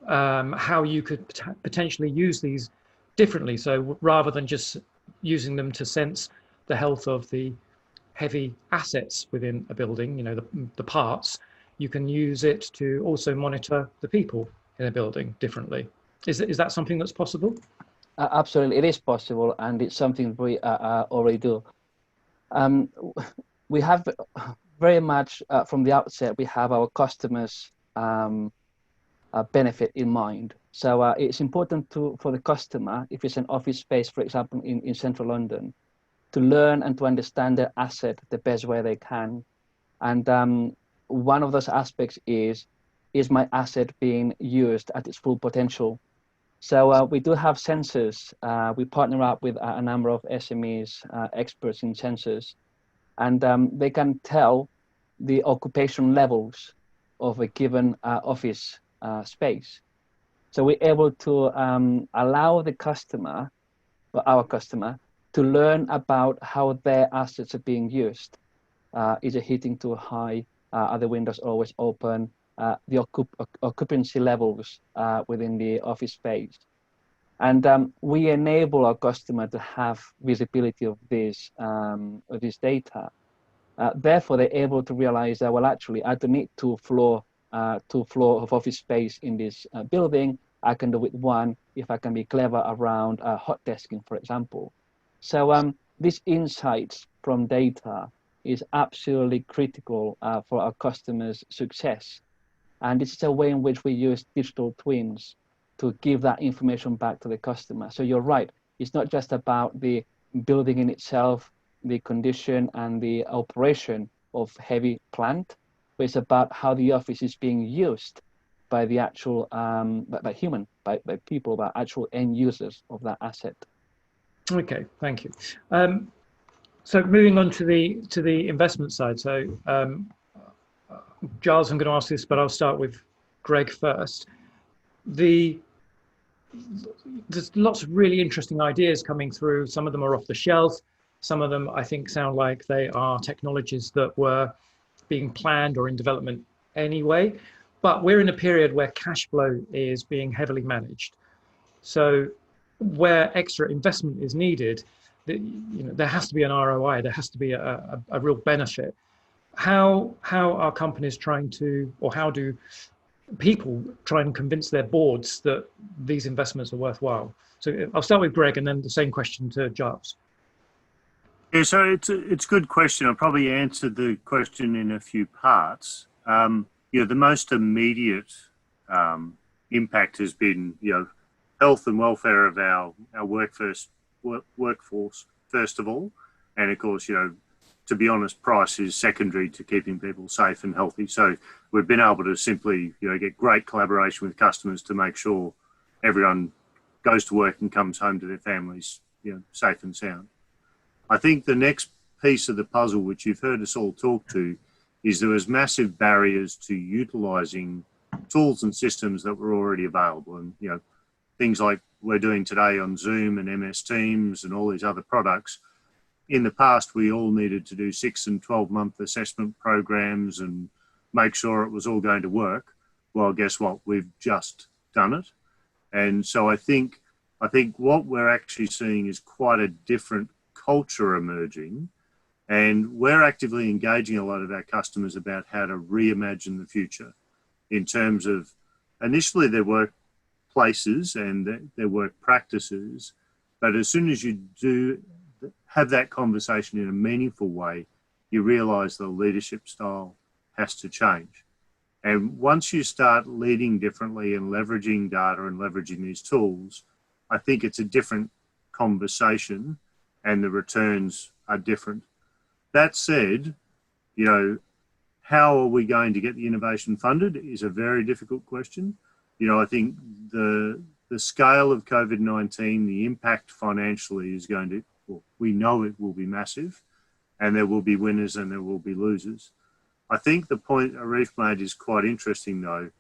how you could potentially use these differently? So rather than just using them to sense the health of the heavy assets within a building, the parts, you can use it to also monitor the people in a building differently. Is that something that's possible? Absolutely, it is possible, and it's something we already do. We have very much from the outset, we have our customers' benefit in mind. So it's important for the customer, if it's an office space, for example, in central London, to learn and to understand their asset the best way they can. And one of those aspects is my asset being used at its full potential? So we do have sensors. We partner up with a number of SMEs, experts in sensors, and they can tell the occupation levels of a given office space. So we're able to allow the customer, or our customer, to learn about how their assets are being used. Is it heating too high? Are the windows always open? The occupancy levels within the office space. And we enable our customer to have visibility of this data. Therefore, they're able to realize that, well, actually, I don't need two floor of office space in this building. I can do it one if I can be clever around hot desking, for example. So these insights from data is absolutely critical for our customers' success. And this is a way in which we use digital twins to give that information back to the customer. So you're right, it's not just about the building in itself, the condition and the operation of heavy plant, but it's about how the office is being used by the actual, by people, by actual end users of that asset. Okay, thank you. So moving on to the investment side. So Giles, I'm going to ask this, but I'll start with Greg first. There's lots of really interesting ideas coming through. Some of them are off the shelf. Some of them, I think, sound like they are technologies that were being planned or in development anyway. But we're in a period where cash flow is being heavily managed. So where extra investment is needed, there has to be an ROI. There has to be a real benefit. How are companies trying to, or how do people try and convince their boards that these investments are worthwhile? So I'll start with Greg, and then the same question to Giles. Yeah, so it's a good question. I'll probably answer the question in a few parts. The most immediate impact has been, health and welfare of our workforce first of all, and of course, to be honest, price is secondary to keeping people safe and healthy. So we've been able to simply, get great collaboration with customers to make sure everyone goes to work and comes home to their families, safe and sound. I think the next piece of the puzzle, which you've heard us all talk to, is there was massive barriers to utilising tools and systems that were already available. And, things like we're doing today on Zoom and MS Teams and all these other products. In the past, we all needed to do 6 and 12-month assessment programs and make sure it was all going to work. Well, guess what? We've just done it. And so I think what we're actually seeing is quite a different culture emerging, and we're actively engaging a lot of our customers about how to reimagine the future in terms of initially their workplaces and their work practices, but as soon as you do have that conversation in a meaningful way, you realize the leadership style has to change. And once you start leading differently and leveraging data and leveraging these tools, I think it's a different conversation and the returns are different. That said, you know, how are we going to get the innovation funded is a very difficult question. You know, I think the scale of COVID-19, the impact financially is going to, well, we know it will be massive, and there will be winners and there will be losers. I think the point Arif made is quite interesting though.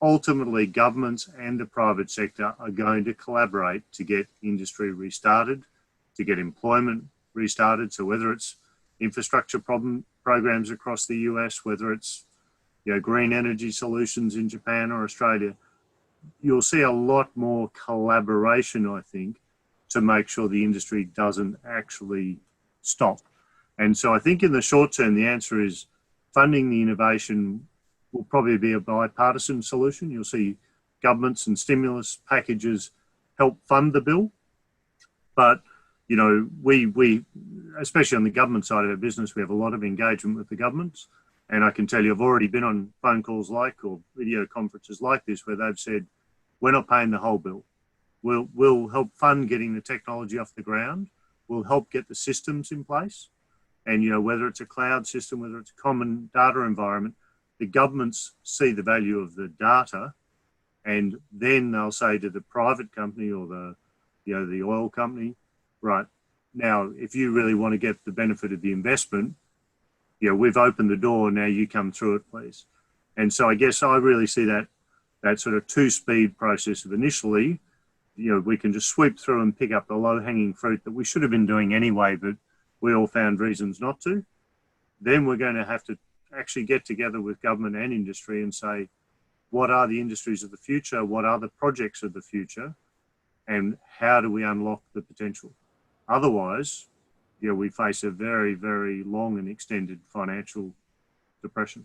Ultimately, governments and the private sector are going to collaborate to get industry restarted, to get employment restarted. So whether it's infrastructure programs across the US, whether it's, you know, green energy solutions in Japan or Australia, you'll see a lot more collaboration, I think, to make sure the industry doesn't actually stop. And so I think in the short term, the answer is funding the innovation will probably be a bipartisan solution. You'll see governments and stimulus packages help fund the bill. But, you know, we especially on the government side of our business, we have a lot of engagement with the governments. And I can tell you, I've already been on phone calls like, or video conferences like this, where they've said, we're not paying the whole bill. We'll help fund getting the technology off the ground. We'll help get the systems in place. And, you know, whether it's a cloud system, whether it's a common data environment, the governments see the value of the data, and then they'll say to the private company or the, you know, the oil company, right, now, if you really want to get the benefit of the investment, you know, we've opened the door, now you come through it, please. And so I guess I really see that sort of two-speed process of initially, you know, we can just sweep through and pick up the low-hanging fruit that we should have been doing anyway, but we all found reasons not to. Then we're going to have to actually get together with government and industry and say, what are the industries of the future? What are the projects of the future? And how do we unlock the potential? Otherwise, you know, we face a very, very long and extended financial depression.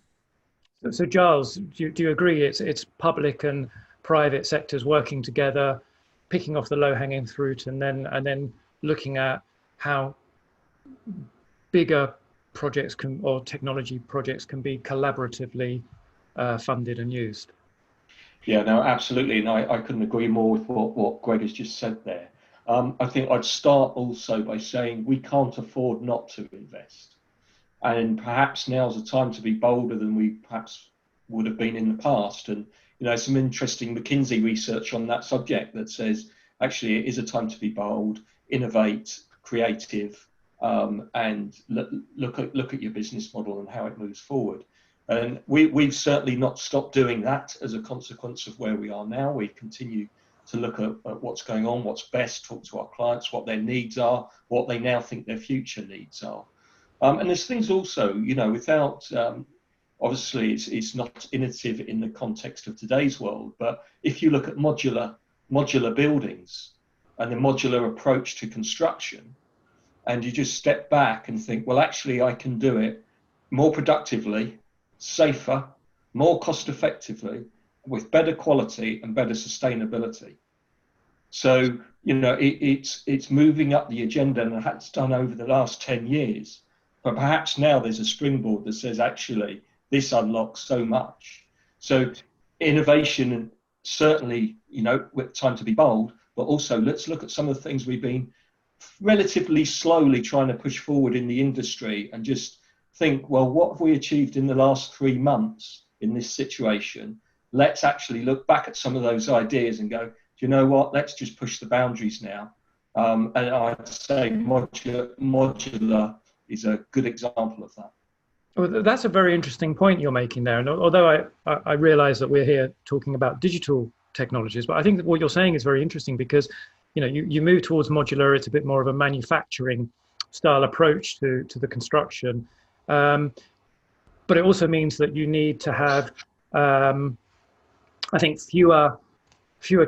So Giles, do you agree it's public and private sectors working together, picking off the low-hanging fruit, and then looking at how bigger projects or technology projects can be collaboratively funded and used? Yeah, no, absolutely. And I couldn't agree more with what Greg has just said there. I think I'd start also by saying we can't afford not to invest. And perhaps now's the time to be bolder than we perhaps would have been in the past. And, you know, some interesting McKinsey research on that subject that says, actually, it is a time to be bold, innovate, creative, and look at your business model and how it moves forward. And we've certainly not stopped doing that as a consequence of where we are now. We continue to look at what's going on, what's best, talk to our clients, what their needs are, what they now think their future needs are. And there's things also, you know, without, obviously it's not innovative in the context of today's world, but if you look at modular buildings and the modular approach to construction, and you just step back and think, well, actually I can do it more productively, safer, more cost effectively, with better quality and better sustainability. So, you know, it's moving up the agenda, and it's done over the last 10 years. But perhaps now there's a springboard that says, actually, this unlocks so much. So innovation, certainly, you know, with time to be bold, but also let's look at some of the things we've been relatively slowly trying to push forward in the industry and just think, well, what have we achieved in the last 3 months in this situation? Let's actually look back at some of those ideas and go, do you know what, let's just push the boundaries now. And I'd say modular is a good example of that. Well, that's a very interesting point you're making there. And although I realize that we're here talking about digital technologies, but I think that what you're saying is very interesting because, you know, you move towards modular, it's a bit more of a manufacturing style approach to the construction. But it also means that you need to have, I think, fewer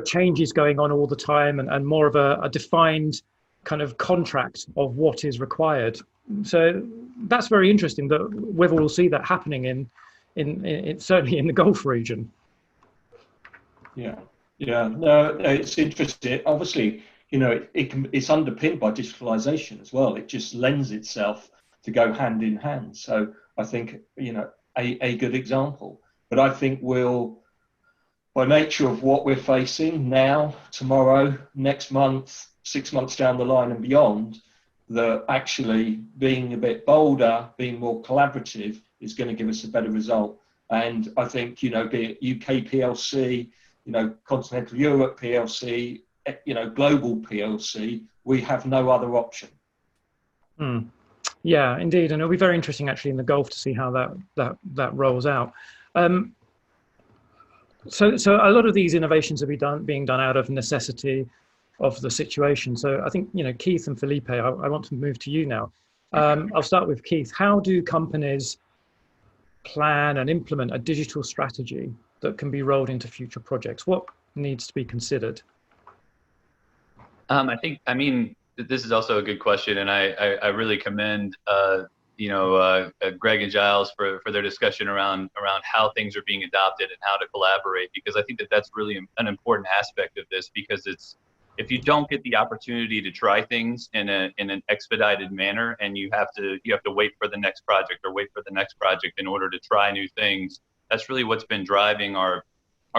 changes going on all the time and more of a defined kind of contract of what is required. So that's very interesting that whether we'll see that happening in certainly in the Gulf region. Yeah, no, it's interesting. Obviously, you know, it's underpinned by digitalization as well. It just lends itself to go hand in hand. So I think, you know, a good example. But I think we'll, by nature of what we're facing now, tomorrow, next month, 6 months down the line and beyond, that actually being a bit bolder, being more collaborative is going to give us a better result. And I think, you know, be it UK PLC, you know, Continental Europe PLC, you know, global PLC, we have no other option. Yeah, indeed. And it'll be very interesting actually in the Gulf to see how that rolls out. So a lot of these innovations are being done out of necessity of the situation. So I think, you know, Keith and Felipe, I want to move to you now. I'll start with Keith. How do companies plan and implement a digital strategy that can be rolled into future projects? What needs to be considered? I mean, this is also a good question, and I really commend Greg and Giles for their discussion around how things are being adopted and how to collaborate, because I think that that's really an important aspect of this, because it's, if you don't get the opportunity to try things in an expedited manner, and you have to wait for the next project or wait for the next project in order to try new things, that's really what's been driving our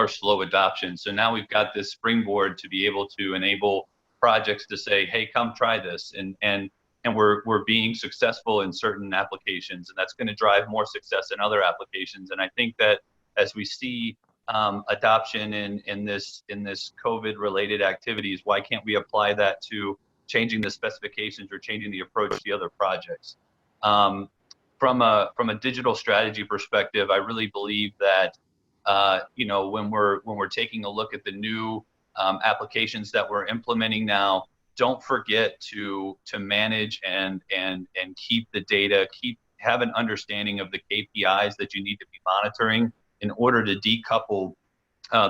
slow adoption. So now we've got this springboard to be able to enable projects to say, hey, come try this, and we're being successful in certain applications, and that's going to drive more success in other applications. And I think that as we see adoption in this COVID related activities, why can't we apply that to changing the specifications or changing the approach to the other projects? From a digital strategy perspective, I really believe that when we're taking a look at the new applications that we're implementing now, don't forget to manage and keep the data, have an understanding of the KPIs that you need to be monitoring in order to decouple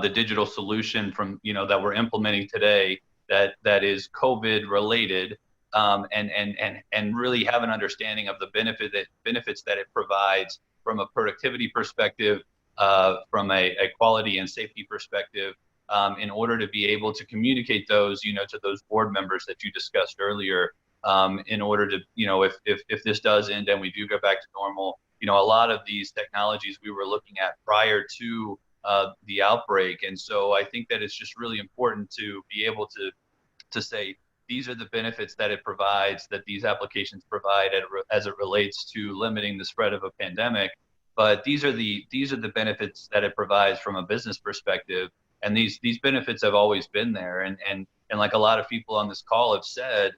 the digital solution from, that we're implementing today that is COVID related, and really have an understanding of the benefits that it provides from a productivity perspective, from a quality and safety perspective, in order to be able to communicate those, to those board members that you discussed earlier, in order to, if this does end and we do go back to normal, a lot of these technologies we were looking at prior to the outbreak. And so I think that it's just really important to be able to say, these are the benefits that it provides, that these applications provide as it relates to limiting the spread of a pandemic. But these are the benefits that it provides from a business perspective. And these benefits have always been there. And like a lot of people on this call have said,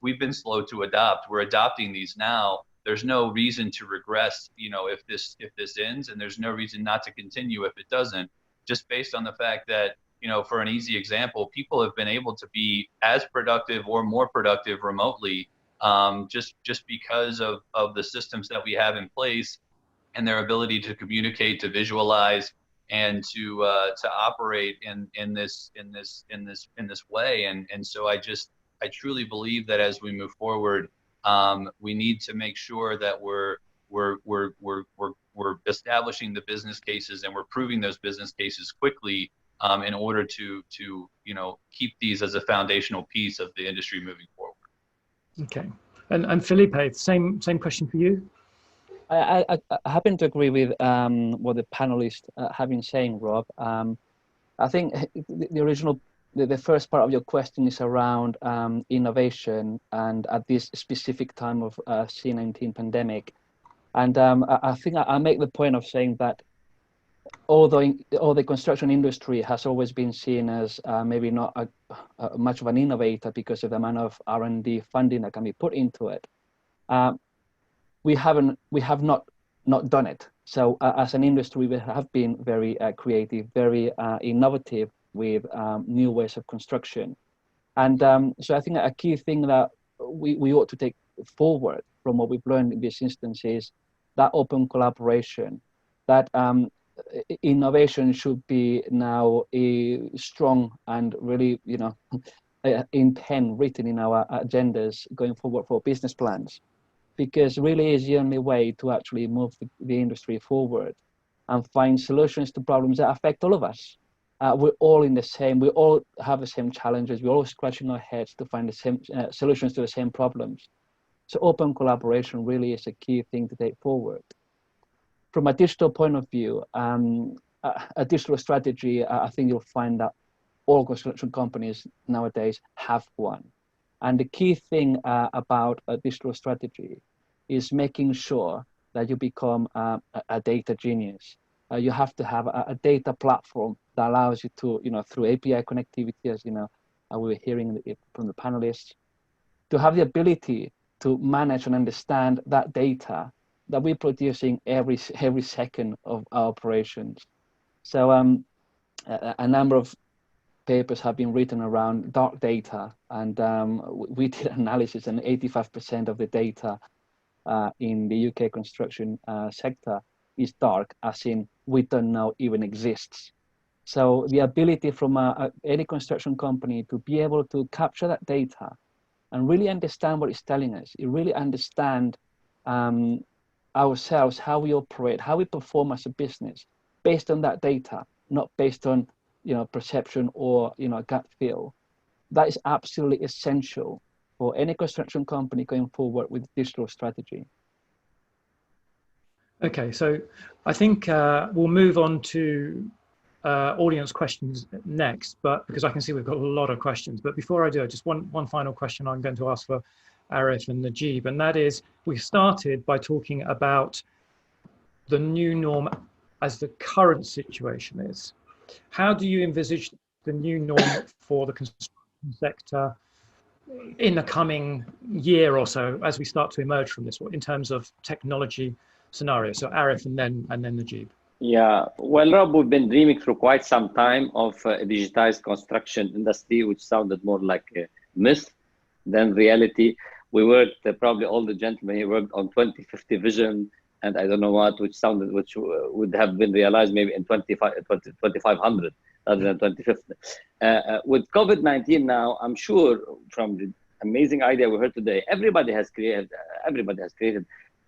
we've been slow to adopt. We're adopting these now. There's no reason to regress, if this ends, and there's no reason not to continue if it doesn't, just based on the fact that, for an easy example, people have been able to be as productive or more productive remotely, just because of the systems that we have in place and their ability to communicate, to visualize, and to operate in this way. And so I truly believe that as we move forward, we need to make sure that we're establishing the business cases, and we're proving those business cases quickly, in order to keep these as a foundational piece of the industry moving forward. Okay, and Felipe, same question for you. I happen to agree with what the panelists have been saying, Rob. I think the first part of your question is around innovation, and at this specific time of C-19 pandemic. And I think I make the point of saying that although the construction industry has always been seen as maybe not much of an innovator because of the amount of R&D funding that can be put into it, we have not done it. So as an industry, we have been very creative, very innovative with new ways of construction. And so I think a key thing that we ought to take forward from what we've learned in this instance is that open collaboration, that innovation should be now a strong and really, in pen written in our agendas going forward for business plans, because really is the only way to actually move the industry forward and find solutions to problems that affect all of us. We're all we all have the same challenges. We're all scratching our heads to find the same solutions to the same problems. So open collaboration really is a key thing to take forward. From a digital point of view, a digital strategy, I think you'll find that all construction companies nowadays have one. And the key thing about a digital strategy is making sure that you become a data genius. You have to have a data platform that allows you to, through API connectivity, as we were hearing from the panelists, to have the ability to manage and understand that data that we're producing every second of our operations. So a number of papers have been written around dark data, and we did analysis, and 85% of the data in the UK construction sector is dark, as in we don't know even exists. So the ability from any construction company to be able to capture that data and really understand what it's telling us, really understand ourselves, how we operate, how we perform as a business based on that data, not based on perception or gut feel. That is absolutely essential for any construction company going forward with digital strategy. Okay, so I think we'll move on to audience questions next, but because I can see we've got a lot of questions. But before I do, just one final question I'm going to ask for Arif and Najib, and that is, we started by talking about the new norm as the current situation is. How do you envisage the new norm for the construction sector in the coming year or so as we start to emerge from this, in terms of technology scenario? So Arif and then Najib. Yeah, well, Rob, we've been dreaming for quite some time of a digitized construction industry, which sounded more like a myth than reality. We worked, probably all the gentlemen here worked on 2050 vision, and I don't know what, which would have been realized maybe in 2500 rather than 2050. With COVID-19 now, I'm sure from the amazing idea we heard today, everybody has created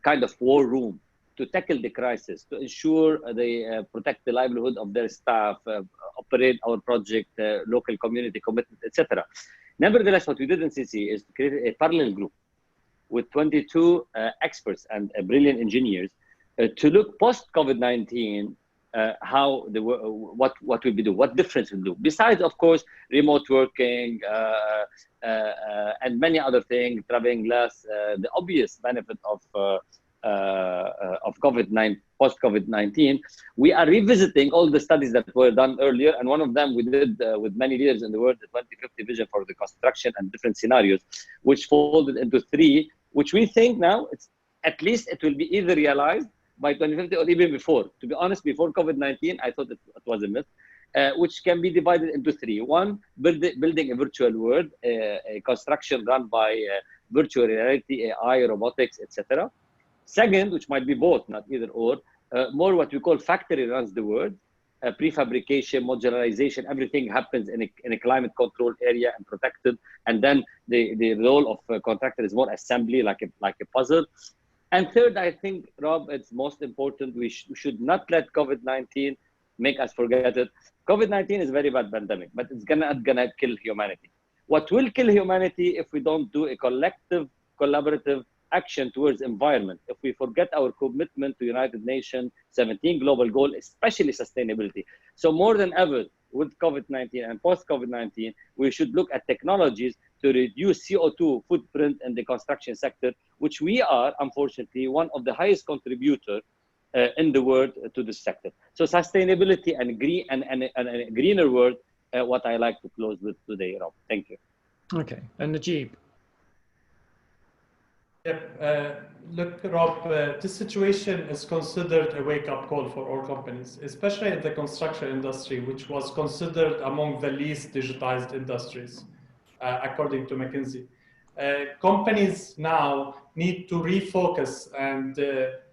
kind of war room to tackle the crisis, to ensure they protect the livelihood of their staff, operate our project, local community commitment, etc. Nevertheless, what we did in CC is to create a parallel group with 22 experts and brilliant engineers to look post COVID-19 how what will we do, what difference we'll do. Besides, of course, remote working and many other things, traveling less, the obvious benefit of COVID-19, post-COVID-19, we are revisiting all the studies that were done earlier, and one of them we did with many leaders in the world, the 2050 vision for the construction and different scenarios, which folded into 3, which we think now at least it will be either realized by 2050 or even before. To be honest, before COVID-19, I thought it was a myth, which can be divided into 3. 1, building a virtual world, a construction run by virtual reality, AI, robotics, etc. Second, which might be both, not either or, more what we call factory runs the world, prefabrication, modularization, everything happens in a climate controlled area and protected. And then the role of contractor is more assembly, like a puzzle. And third, I think, Rob, it's most important, we should not let COVID-19 make us forget it. COVID-19 is a very bad pandemic, but it's gonna kill humanity. What will kill humanity if we don't do a collective, collaborative action towards environment, if we forget our commitment to United Nations 17 global goal, especially sustainability. So more than ever with COVID-19 and post-COVID-19, we should look at technologies to reduce CO2 footprint in the construction sector, which we are, unfortunately, one of the highest contributors in the world to this sector. So sustainability and green and a greener world, what I like to close with today, Rob. Thank you. Okay, and Najib. Yep. Look, Rob, this situation is considered a wake-up call for all companies, especially in the construction industry, which was considered among the least digitized industries, according to McKinsey. Companies now need to refocus and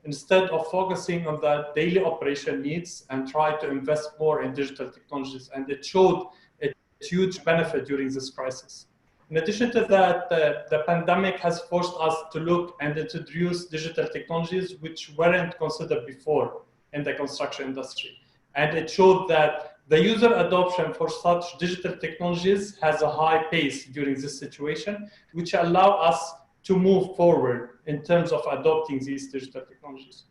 instead of focusing on the daily operation needs and try to invest more in digital technologies. And it showed a huge benefit during this crisis. In addition to that, the pandemic has forced us to look and introduce digital technologies which weren't considered before in the construction industry. And it showed that the user adoption for such digital technologies has a high pace during this situation, which allow us to move forward in terms of adopting these digital technologies.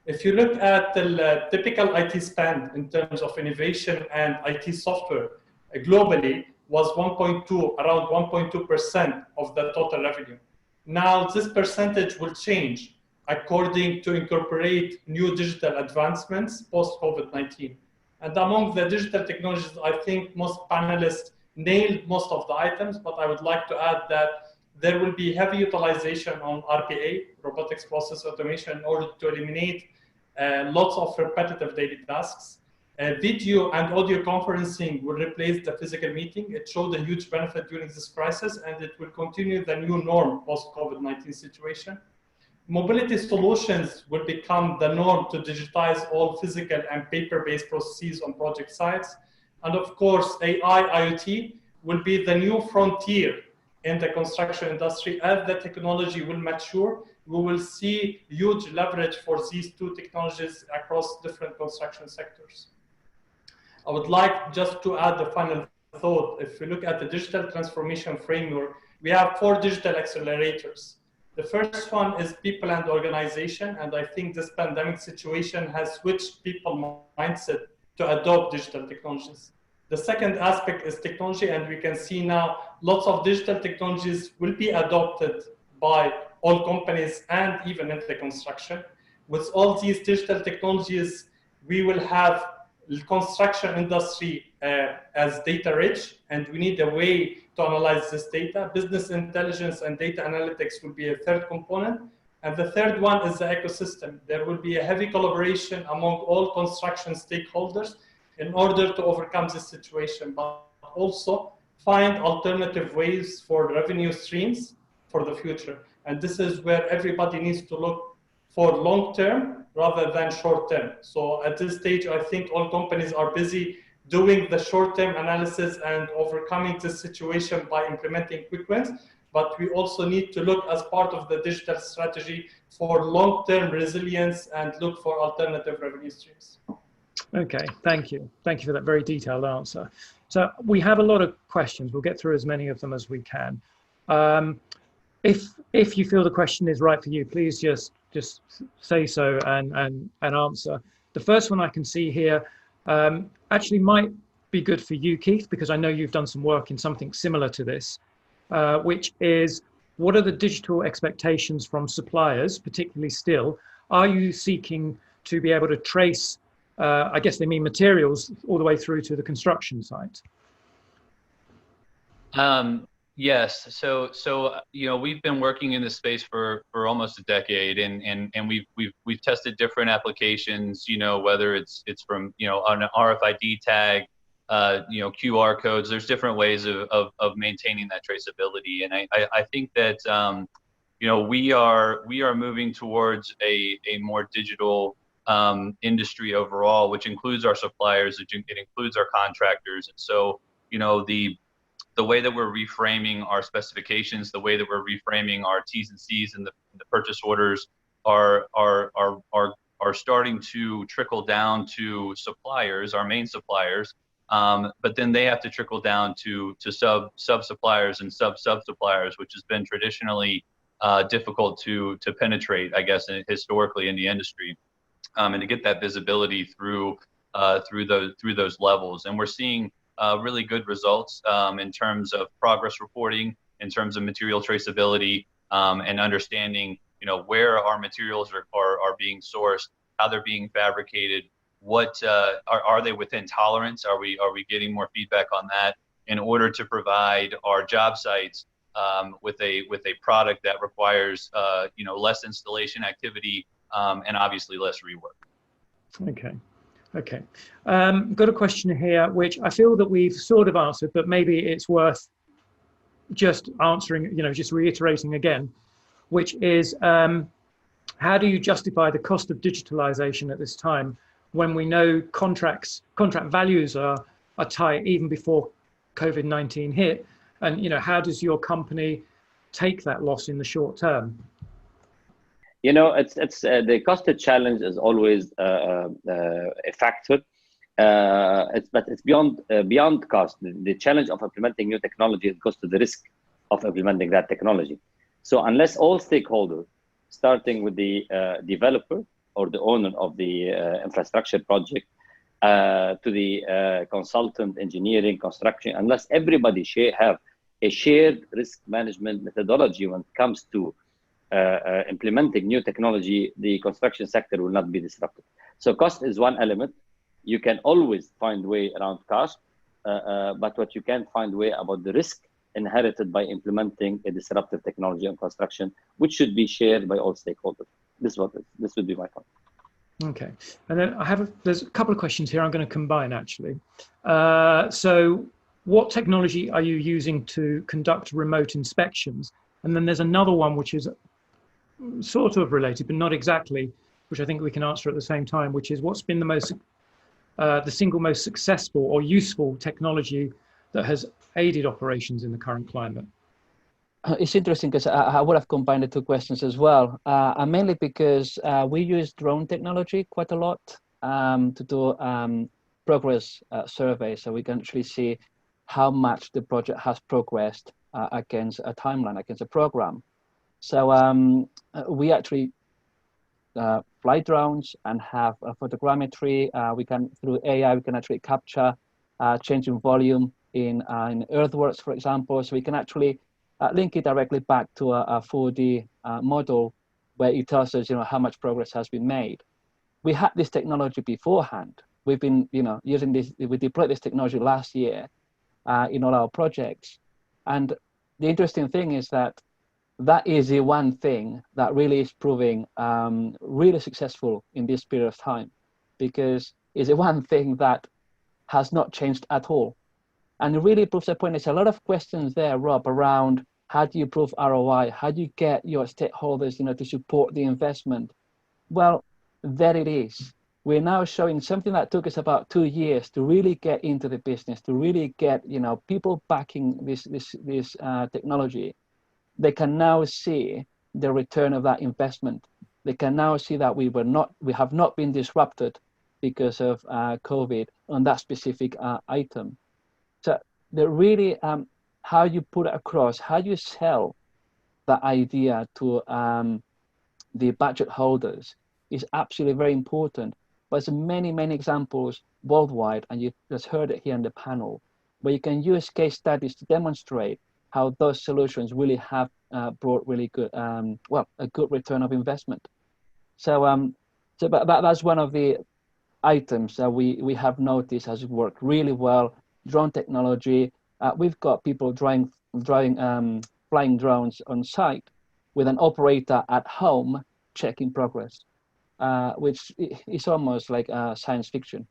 If you look at the typical IT spend in terms of innovation and IT software, globally was around 1.2% of the total revenue. Now this percentage will change according to incorporate new digital advancements post-COVID-19. And among the digital technologies, I think most panelists nailed most of the items, but I would like to add that there will be heavy utilization on RPA, robotics process automation, in order to eliminate lots of repetitive daily tasks. Video and audio conferencing will replace the physical meeting. It showed a huge benefit during this crisis, and it will continue the new norm post-COVID-19 situation. Mobility solutions will become the norm to digitize all physical and paper-based processes on project sites. And of course, AI, IoT will be the new frontier in the construction industry. As the technology will mature, we will see huge leverage for these two technologies across different construction sectors. I would like just to add the final thought. If we look at the digital transformation framework, we have 4 digital accelerators. The first one is people and organization, and I think this pandemic situation has switched people's mindset to adopt digital technologies. The second aspect is technology, and we can see now lots of digital technologies will be adopted by all companies and even in the construction. With all these digital technologies, we will have the construction industry as data rich, and we need a way to analyze this data. Business intelligence and data analytics will be a third component. And the third one is the ecosystem. There will be a heavy collaboration among all construction stakeholders in order to overcome this situation, but also find alternative ways for revenue streams for the future. And this is where everybody needs to look for long-term rather than short-term. So at this stage, I think all companies are busy doing the short-term analysis and overcoming this situation by implementing quick wins. But we also need to look as part of the digital strategy for long-term resilience and look for alternative revenue streams. Okay, thank you. Thank you for that very detailed answer. So we have a lot of questions. We'll get through as many of them as we can. If you feel the question is right for you, please just say so and answer. The first one I can see here actually might be good for you, Keith, because I know you've done some work in something similar to this, which is, what are the digital expectations from suppliers, particularly steel? Are you seeking to be able to trace, I guess they mean materials, all the way through to the construction site? Yes. So you know, we've been working in this space for almost a decade, and we've tested different applications. You know, whether it's from, you know, an RFID tag, you know, QR codes. There's different ways of maintaining that traceability, and I think that you know, we are moving towards a more digital industry overall, which includes our suppliers, it includes our contractors, and so, you know, the way that we're reframing our specifications, the way that we're reframing our T's and C's and the purchase orders are starting to trickle down to suppliers, our main suppliers, but then they have to trickle down to sub suppliers and sub suppliers, which has been traditionally difficult to penetrate, I guess, historically in the industry, and to get that visibility through those levels. And we're seeing really good results in terms of progress reporting, in terms of material traceability, and understanding, you know, where our materials are being sourced, how they're being fabricated, what are they within tolerance? Are we getting more feedback on that in order to provide our job sites with a product that requires you know, less installation activity and obviously less rework. Okay. Got a question here, which I feel that we've sort of answered, but maybe it's worth just answering, you know, just reiterating again, which is, how do you justify the cost of digitalization at this time when we know contract values are tight even before COVID-19 hit? And, you know, how does your company take that loss in the short term? You know, it's the cost challenge is always a factor. But it's beyond cost. The challenge of implementing new technology goes to the risk of implementing that technology. So unless all stakeholders, starting with the developer or the owner of the infrastructure project, to the consultant, engineering, construction, unless everybody have a shared risk management methodology when it comes to implementing new technology, the construction sector will not be disrupted. So cost is one element. You can always find way around cost, but what you can't find way about the risk inherited by implementing a disruptive technology on construction, which should be shared by all stakeholders. This would be my point. Okay, and then there's a couple of questions here I'm going to combine actually. So what technology are you using to conduct remote inspections? And then there's another one which is sort of related, but not exactly, which I think we can answer at the same time, which is what's been the single most successful or useful technology that has aided operations in the current climate? It's interesting because I would have combined the two questions as well, and mainly because we use drone technology quite a lot to do progress surveys, so we can actually see how much the project has progressed against a timeline, against a program. So we actually fly drones and have a photogrammetry. We can, through AI, we can actually capture change in volume in earthworks, for example. So we can actually link it directly back to a 4D model where it tells us, how much progress has been made. We had this technology beforehand. We've been, using this. We deployed this technology last year in all our projects. And the interesting thing is that is the one thing that really is proving really successful in this period of time, because it's the one thing that has not changed at all. And it really proves the point. There's a lot of questions there, Rob, around how do you prove ROI? How do you get your stakeholders, to support the investment? Well, there it is. We're now showing something that took us about 2 years to really get into the business, to really get, people backing this technology. They can now see the return of that investment. They can now see that we have not been disrupted because of COVID on that specific item. So they're really how you put it across, how you sell that idea to the budget holders is absolutely very important. But there's many, many examples worldwide, and you just heard it here in the panel, where you can use case studies to demonstrate how those solutions really have brought really good, a good return of investment. So, that's one of the items that we have noticed has worked really well. Drone technology. We've got people flying drones on site with an operator at home checking progress, which is almost like science fiction.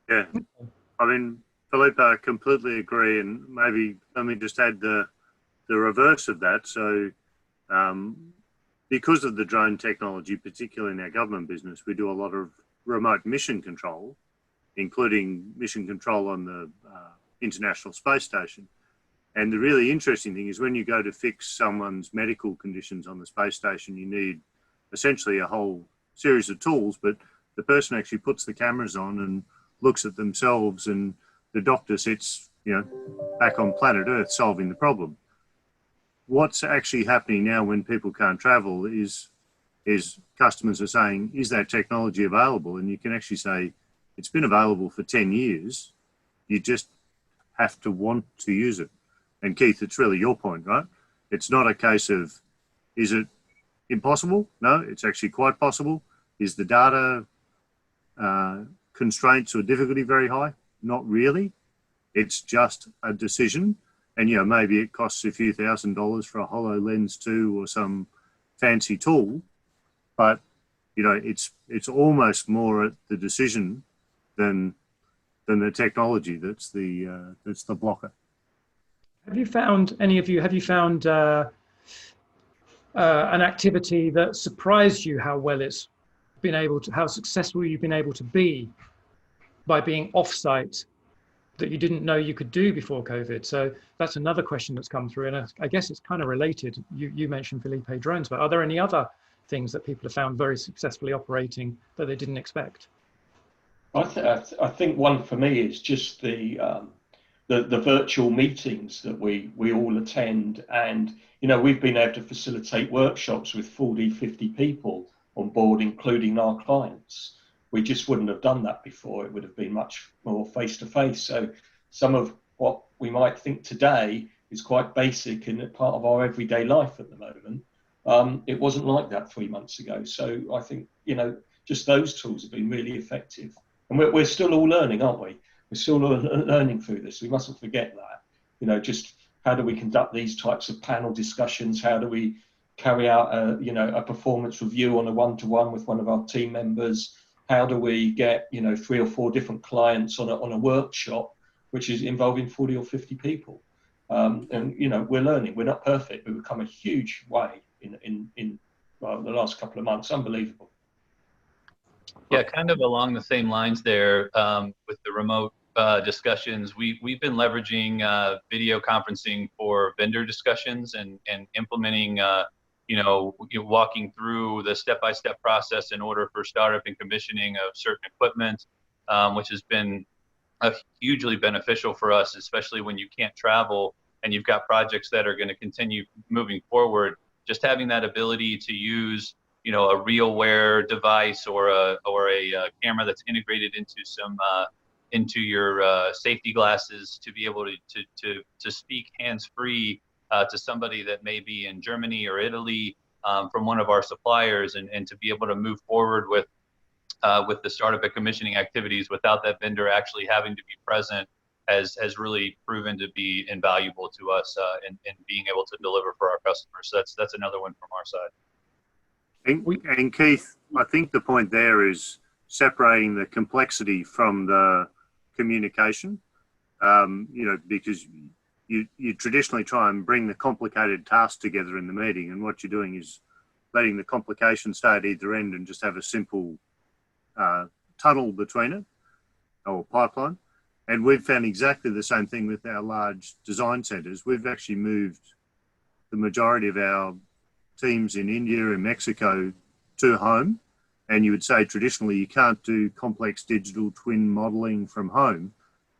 Yeah, I mean, Philippe, I completely agree, and maybe let me just add the reverse of that. So because of the drone technology, particularly in our government business, we do a lot of remote mission control, including mission control on the International Space Station. And the really interesting thing is when you go to fix someone's medical conditions on the space station, you need essentially a whole series of tools, but the person actually puts the cameras on and looks at themselves, and the doctor sits, back on planet Earth solving the problem. What's actually happening now when people can't travel is customers are saying, is that technology available? And you can actually say, it's been available for 10 years. You just have to want to use it. And Keith, it's really your point, right? It's not a case of, is it impossible? No, it's actually quite possible. Is the data constraints or difficulty very high? Not really. It's just a decision. And, maybe it costs a few $1,000s for a HoloLens 2 or some fancy tool, but, it's almost more the decision than the technology that's the blocker. Have you found an activity that surprised you how well it's been able to, how successful you've been able to be by being off-site that you didn't know you could do before COVID? So that's another question that's come through, and I guess it's kind of related. You mentioned Philippe drones, but are there any other things that people have found very successfully operating that they didn't expect? I think one for me is just the virtual meetings that we all attend, and we've been able to facilitate workshops with 40, 50 people on board, including our clients. we just wouldn't have done that before. It would have been much more face-to-face. So some of what we might think today is quite basic and part of our everyday life at the moment. It wasn't like that 3 months ago. So I think, just those tools have been really effective. And we're still all learning, aren't we? We're still learning through this. We mustn't forget that. Just how do we conduct these types of panel discussions? How do we carry out a performance review on a one-to-one with one of our team members? How do we get 3 or 4 different clients on a workshop, which is involving 40 or 50 people? And we're learning. We're not perfect, but we've come a huge way in the last couple of months. Unbelievable. Yeah, kind of along the same lines there with the remote discussions. We've been leveraging video conferencing for vendor discussions and implementing, walking through the step-by-step process in order for startup and commissioning of certain equipment, which has been hugely beneficial for us, especially when you can't travel and you've got projects that are going to continue moving forward. Just having that ability to use a RealWear device or a camera that's integrated into your safety glasses to be able to speak hands-free to somebody that may be in Germany or Italy from one of our suppliers, and to be able to move forward with the startup and commissioning activities without that vendor actually having to be present has really proven to be invaluable to us in being able to deliver for our customers. So that's another one from our side. And Keith, I think the point there is separating the complexity from the communication, because you traditionally try and bring the complicated tasks together in the meeting, and what you're doing is letting the complication stay at either end and just have a simple tunnel between it, or pipeline. And we've found exactly the same thing with our large design centres. We've actually moved the majority of our teams in India and Mexico to home. And you would say traditionally you can't do complex digital twin modelling from home.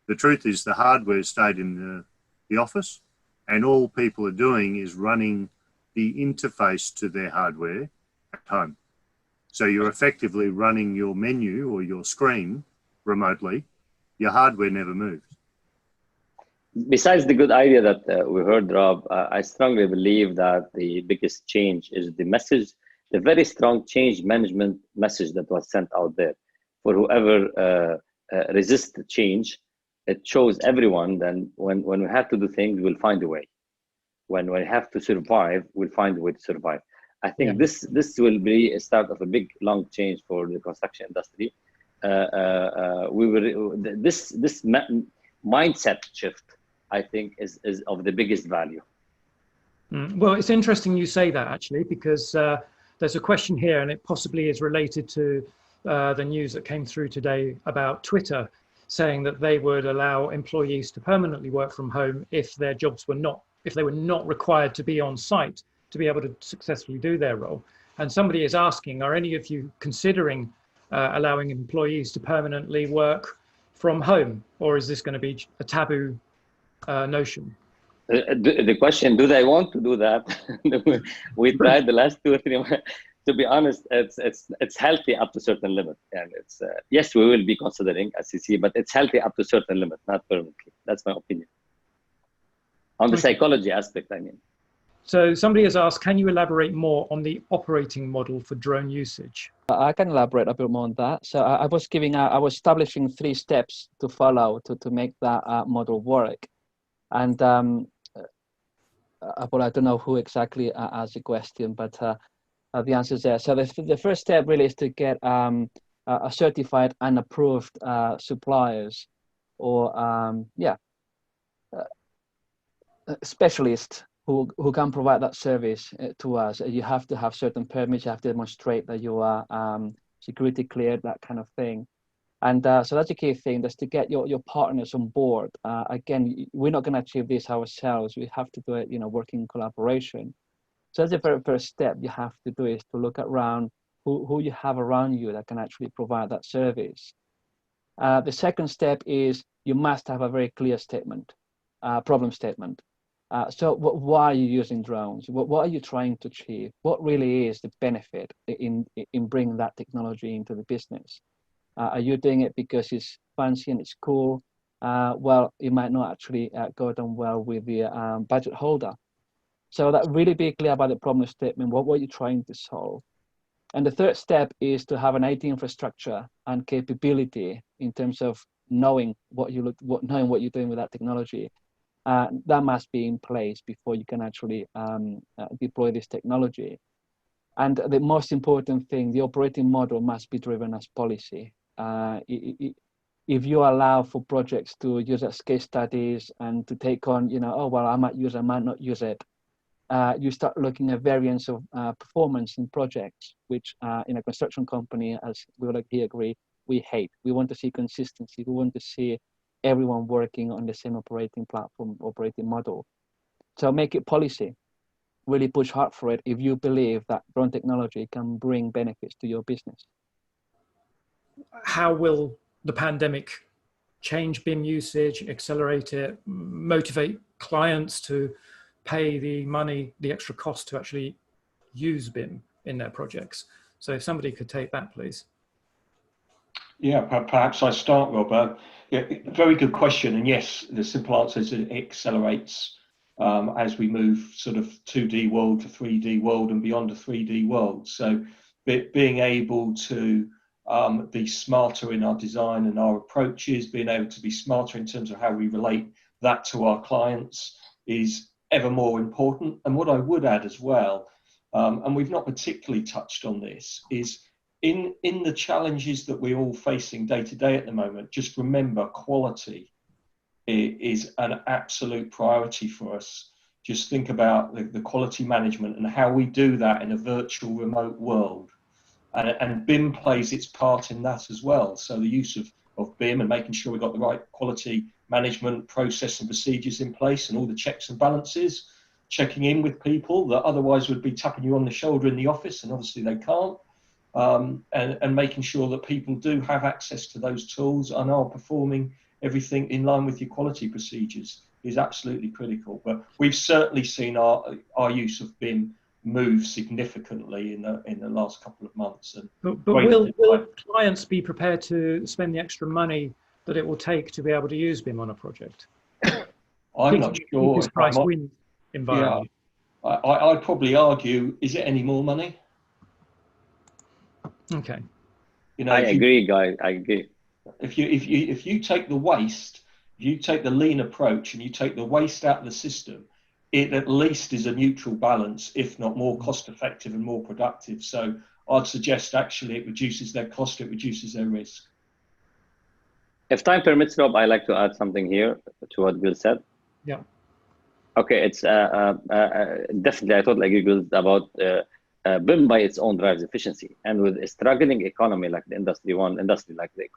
The truth is the hardware stayed in the office, and all people are doing is running the interface to their hardware at home. So you're effectively running your menu or your screen remotely. Your hardware never moved. Besides the good idea that we heard, Rob, I strongly believe that the biggest change is the message, the very strong change management message that was sent out there. For whoever resists the change, it shows everyone that when we have to do things, we'll find a way. When we have to survive, we'll find a way to survive. I think this will be a start of a big, long change for the construction industry. This mindset shift, I think, is of the biggest value. Well, it's interesting you say that, actually, because there's a question here, and it possibly is related to the news that came through today about Twitter saying that they would allow employees to permanently work from home if their jobs were if they were not required to be on site to be able to successfully do their role. And somebody is asking, are any of you considering allowing employees to permanently work from home, or is this going to be a taboo notion? The question, do they want to do that? We tried the last 2 or 3 months. To be honest, it's healthy up to a certain limit, and it's yes, we will be considering SCC, but it's healthy up to a certain limit, not permanently. That's my opinion. On the psychology aspect, I mean. So somebody has asked, can you elaborate more on the operating model for drone usage? I can elaborate a bit more on that. So I was establishing 3 steps to follow to make that model work. And well, I don't know who exactly asked the question, but the answer is there. So the first step really is to get a certified and approved suppliers, or specialists who can provide that service to us. You have to have certain permits. You have to demonstrate that you are security cleared, that kind of thing. And so that's the key thing, that's to get your partners on board. Again, we're not going to achieve this ourselves. We have to do it, working in collaboration. So that's the very first step you have to do, is to look around who you have around you that can actually provide that service. The second step is you must have a very clear statement, problem statement. So why are you using drones? What are you trying to achieve? What really is the benefit in bringing that technology into the business? Are you doing it because it's fancy and it's cool? Well, it might not actually go down well with the budget holder. So that really be clear about the problem statement. What were you trying to solve? And the third step is to have an IT infrastructure and capability in terms of knowing what you're doing with that technology. That must be in place before you can actually deploy this technology. And the most important thing, the operating model must be driven as policy. If you allow for projects to use as case studies and to take on, oh, well, I might use it, I might not use it, you start looking at variance of performance in projects, which in a construction company, as we all here agree, we hate. We want to see consistency. We want to see everyone working on the same operating platform, operating model. So make it policy. Really push hard for it if you believe that drone technology can bring benefits to your business. How will the pandemic change BIM usage, accelerate it, motivate clients to pay the money, the extra cost to actually use BIM in their projects? So if somebody could take that, please. Yeah, perhaps I start, Rob. Yeah, very good question. And yes, the simple answer is it accelerates as we move sort of 2D world to 3D world and beyond a 3D world. So being able to be smarter in our design and our approaches, being able to be smarter in terms of how we relate that to our clients is ever more important. And what I would add as well, and we've not particularly touched on this, is in the challenges that we're all facing day to day at the moment, just remember quality is an absolute priority for us. Just think about the quality management and how we do that in a virtual remote world. And BIM plays its part in that as well. So the use of BIM and making sure we've got the right quality management process and procedures in place and all the checks and balances, checking in with people that otherwise would be tapping you on the shoulder in the office, and obviously they can't. And making sure that people do have access to those tools and are performing everything in line with your quality procedures is absolutely critical. But we've certainly seen our use of BIM move significantly in the last couple of months. And but will clients be prepared to spend the extra money that it will take to be able to use BIM on a project? I'm not sure. Price win environment. Yeah, I'd probably argue, is it any more money? Okay. I agree, guys. I agree. If you take the waste, if you take the lean approach and you take the waste out of the system, it at least is a neutral balance, if not more cost effective and more productive. So I'd suggest actually it reduces their cost, it reduces their risk. If time permits, Rob, I'd like to add something here to what Bill said. Yeah. Okay, it's definitely, I totally agree with about BIM by its own drives efficiency. And with a struggling economy like the industry like the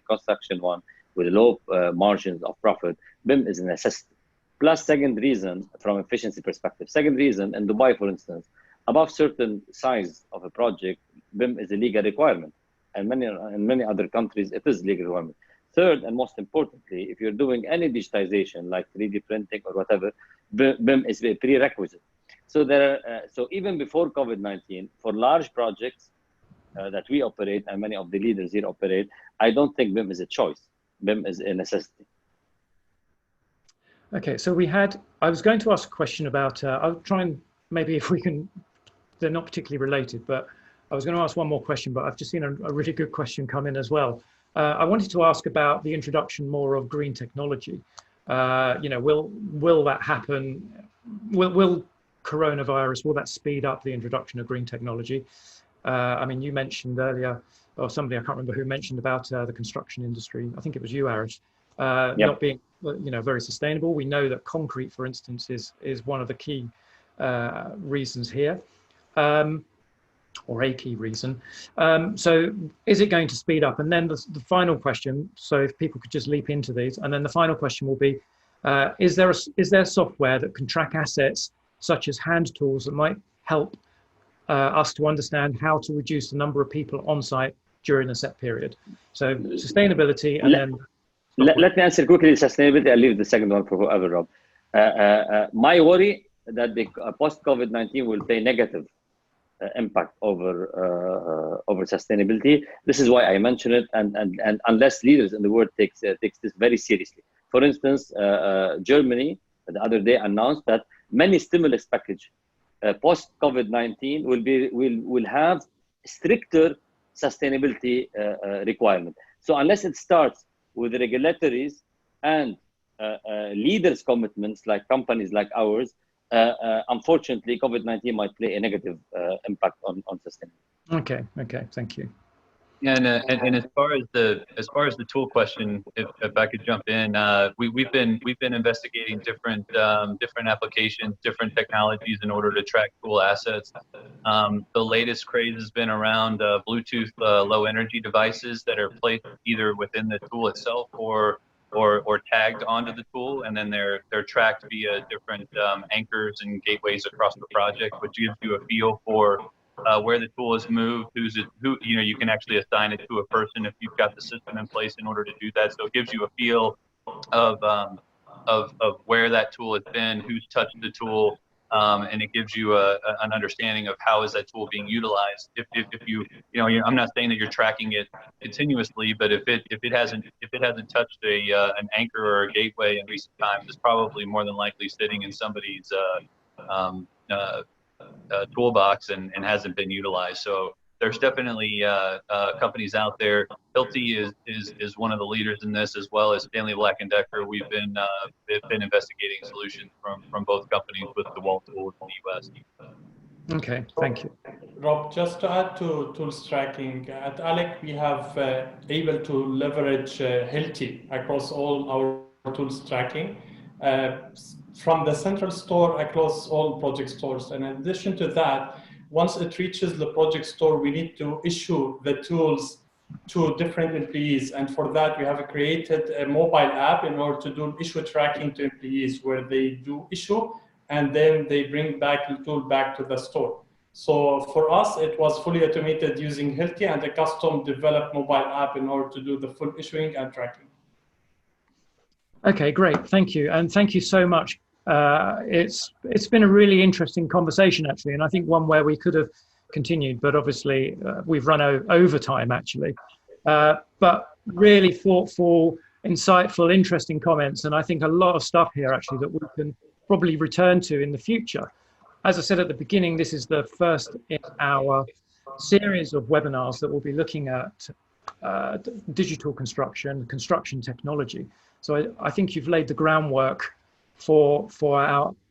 construction one, with low margins of profit, BIM is a necessity. Plus, second reason, from efficiency perspective, second reason, in Dubai, for instance, above certain size of a project, BIM is a legal requirement. And in many other countries, it is legal requirement. Third, and most importantly, if you're doing any digitization like 3D printing or whatever, BIM is a prerequisite. So so even before COVID-19, for large projects that we operate and many of the leaders here operate, I don't think BIM is a choice. BIM is a necessity. Okay, so I was going to ask a question about, I'll try and maybe if we can, they're not particularly related, but I was going to ask one more question, but I've just seen a really good question come in as well. I wanted to ask about the introduction more of green technology. Will that happen? Will coronavirus, will that speed up the introduction of green technology? I mean, you mentioned earlier, or somebody, I can't remember who mentioned about the construction industry. I think it was you, Arish, not being, very sustainable. We know that concrete, for instance, is one of the key reasons here. Or a key reason. So is it going to speed up? And then the final question, so if people could just leap into these, and then the final question will be, is there software that can track assets such as hand tools that might help us to understand how to reduce the number of people on site during a set period? So sustainability and then... Let me answer quickly sustainability. I'll leave the second one for whoever, Rob. My worry that the post-COVID-19 will play negative impact over sustainability. This is why I mention it, and unless leaders in the world takes this very seriously. For instance, Germany the other day announced that many stimulus package post COVID-19 will have stricter sustainability requirement. So unless it starts with regulatories and leaders' commitments, like companies like ours, unfortunately, COVID-19 might play a negative impact on sustainability. Okay, thank you. And as far as the tool question, if I could jump in, we've been investigating different applications, different technologies in order to track tool assets. The latest craze has been around Bluetooth low energy devices that are placed either within the tool itself or tagged onto the tool, and then they're tracked via different anchors and gateways across the project, which gives you a feel for where the tool is moved, you can actually assign it to a person if you've got the system in place in order to do that. So it gives you a feel of where that tool has been, who's touched the tool, and it gives you an understanding of how is that tool being utilized. If I'm not saying that you're tracking it continuously, but if it hasn't touched an anchor or a gateway in recent times, it's probably more than likely sitting in somebody's toolbox and hasn't been utilized. So there's definitely companies out there. Hilti is one of the leaders in this, as well as Stanley Black & Decker. We've been investigating solutions from both companies with the DeWalt tools in the US. Okay, thank you. Rob, just to add to tools tracking, at ALEC we have able to leverage Hilti across all our tools tracking. From the central store across all project stores. And in addition to that, once it reaches the project store, we need to issue the tools to different employees. And for that, we have created a mobile app in order to do issue tracking to employees, where they do issue and then they bring back the tool back to the store. So for us, it was fully automated using Hilti and a custom developed mobile app in order to do the full issuing and tracking. Okay, great. Thank you. And thank you so much. It's been a really interesting conversation, actually, and I think one where we could have continued, but obviously we've run over time, actually. But really thoughtful, insightful, interesting comments, and I think a lot of stuff here, actually, that we can probably return to in the future. As I said at the beginning, this is the first in our series of webinars that we'll be looking at digital construction technology. So I think you've laid the groundwork for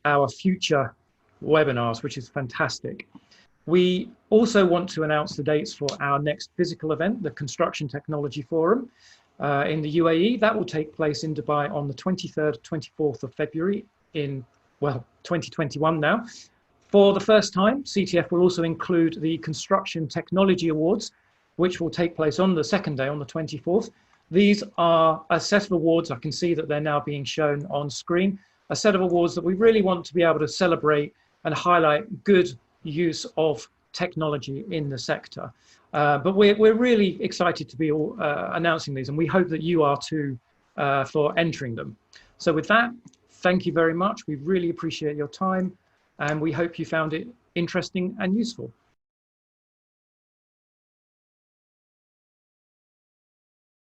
our future webinars, which is fantastic. We also want to announce the dates for our next physical event, the Construction Technology Forum in the UAE. That will take place in Dubai on the 23rd, 24th of February in, 2021 now. For the first time, CTF will also include the Construction Technology Awards, which will take place on the second day, on the 24th. These are a set of awards. I can see that they're now being shown on screen. A set of awards that we really want to be able to celebrate and highlight good use of technology in the sector. But we're really excited to be announcing these, and we hope that you are too for entering them. So with that, thank you very much. We really appreciate your time, and we hope you found it interesting and useful.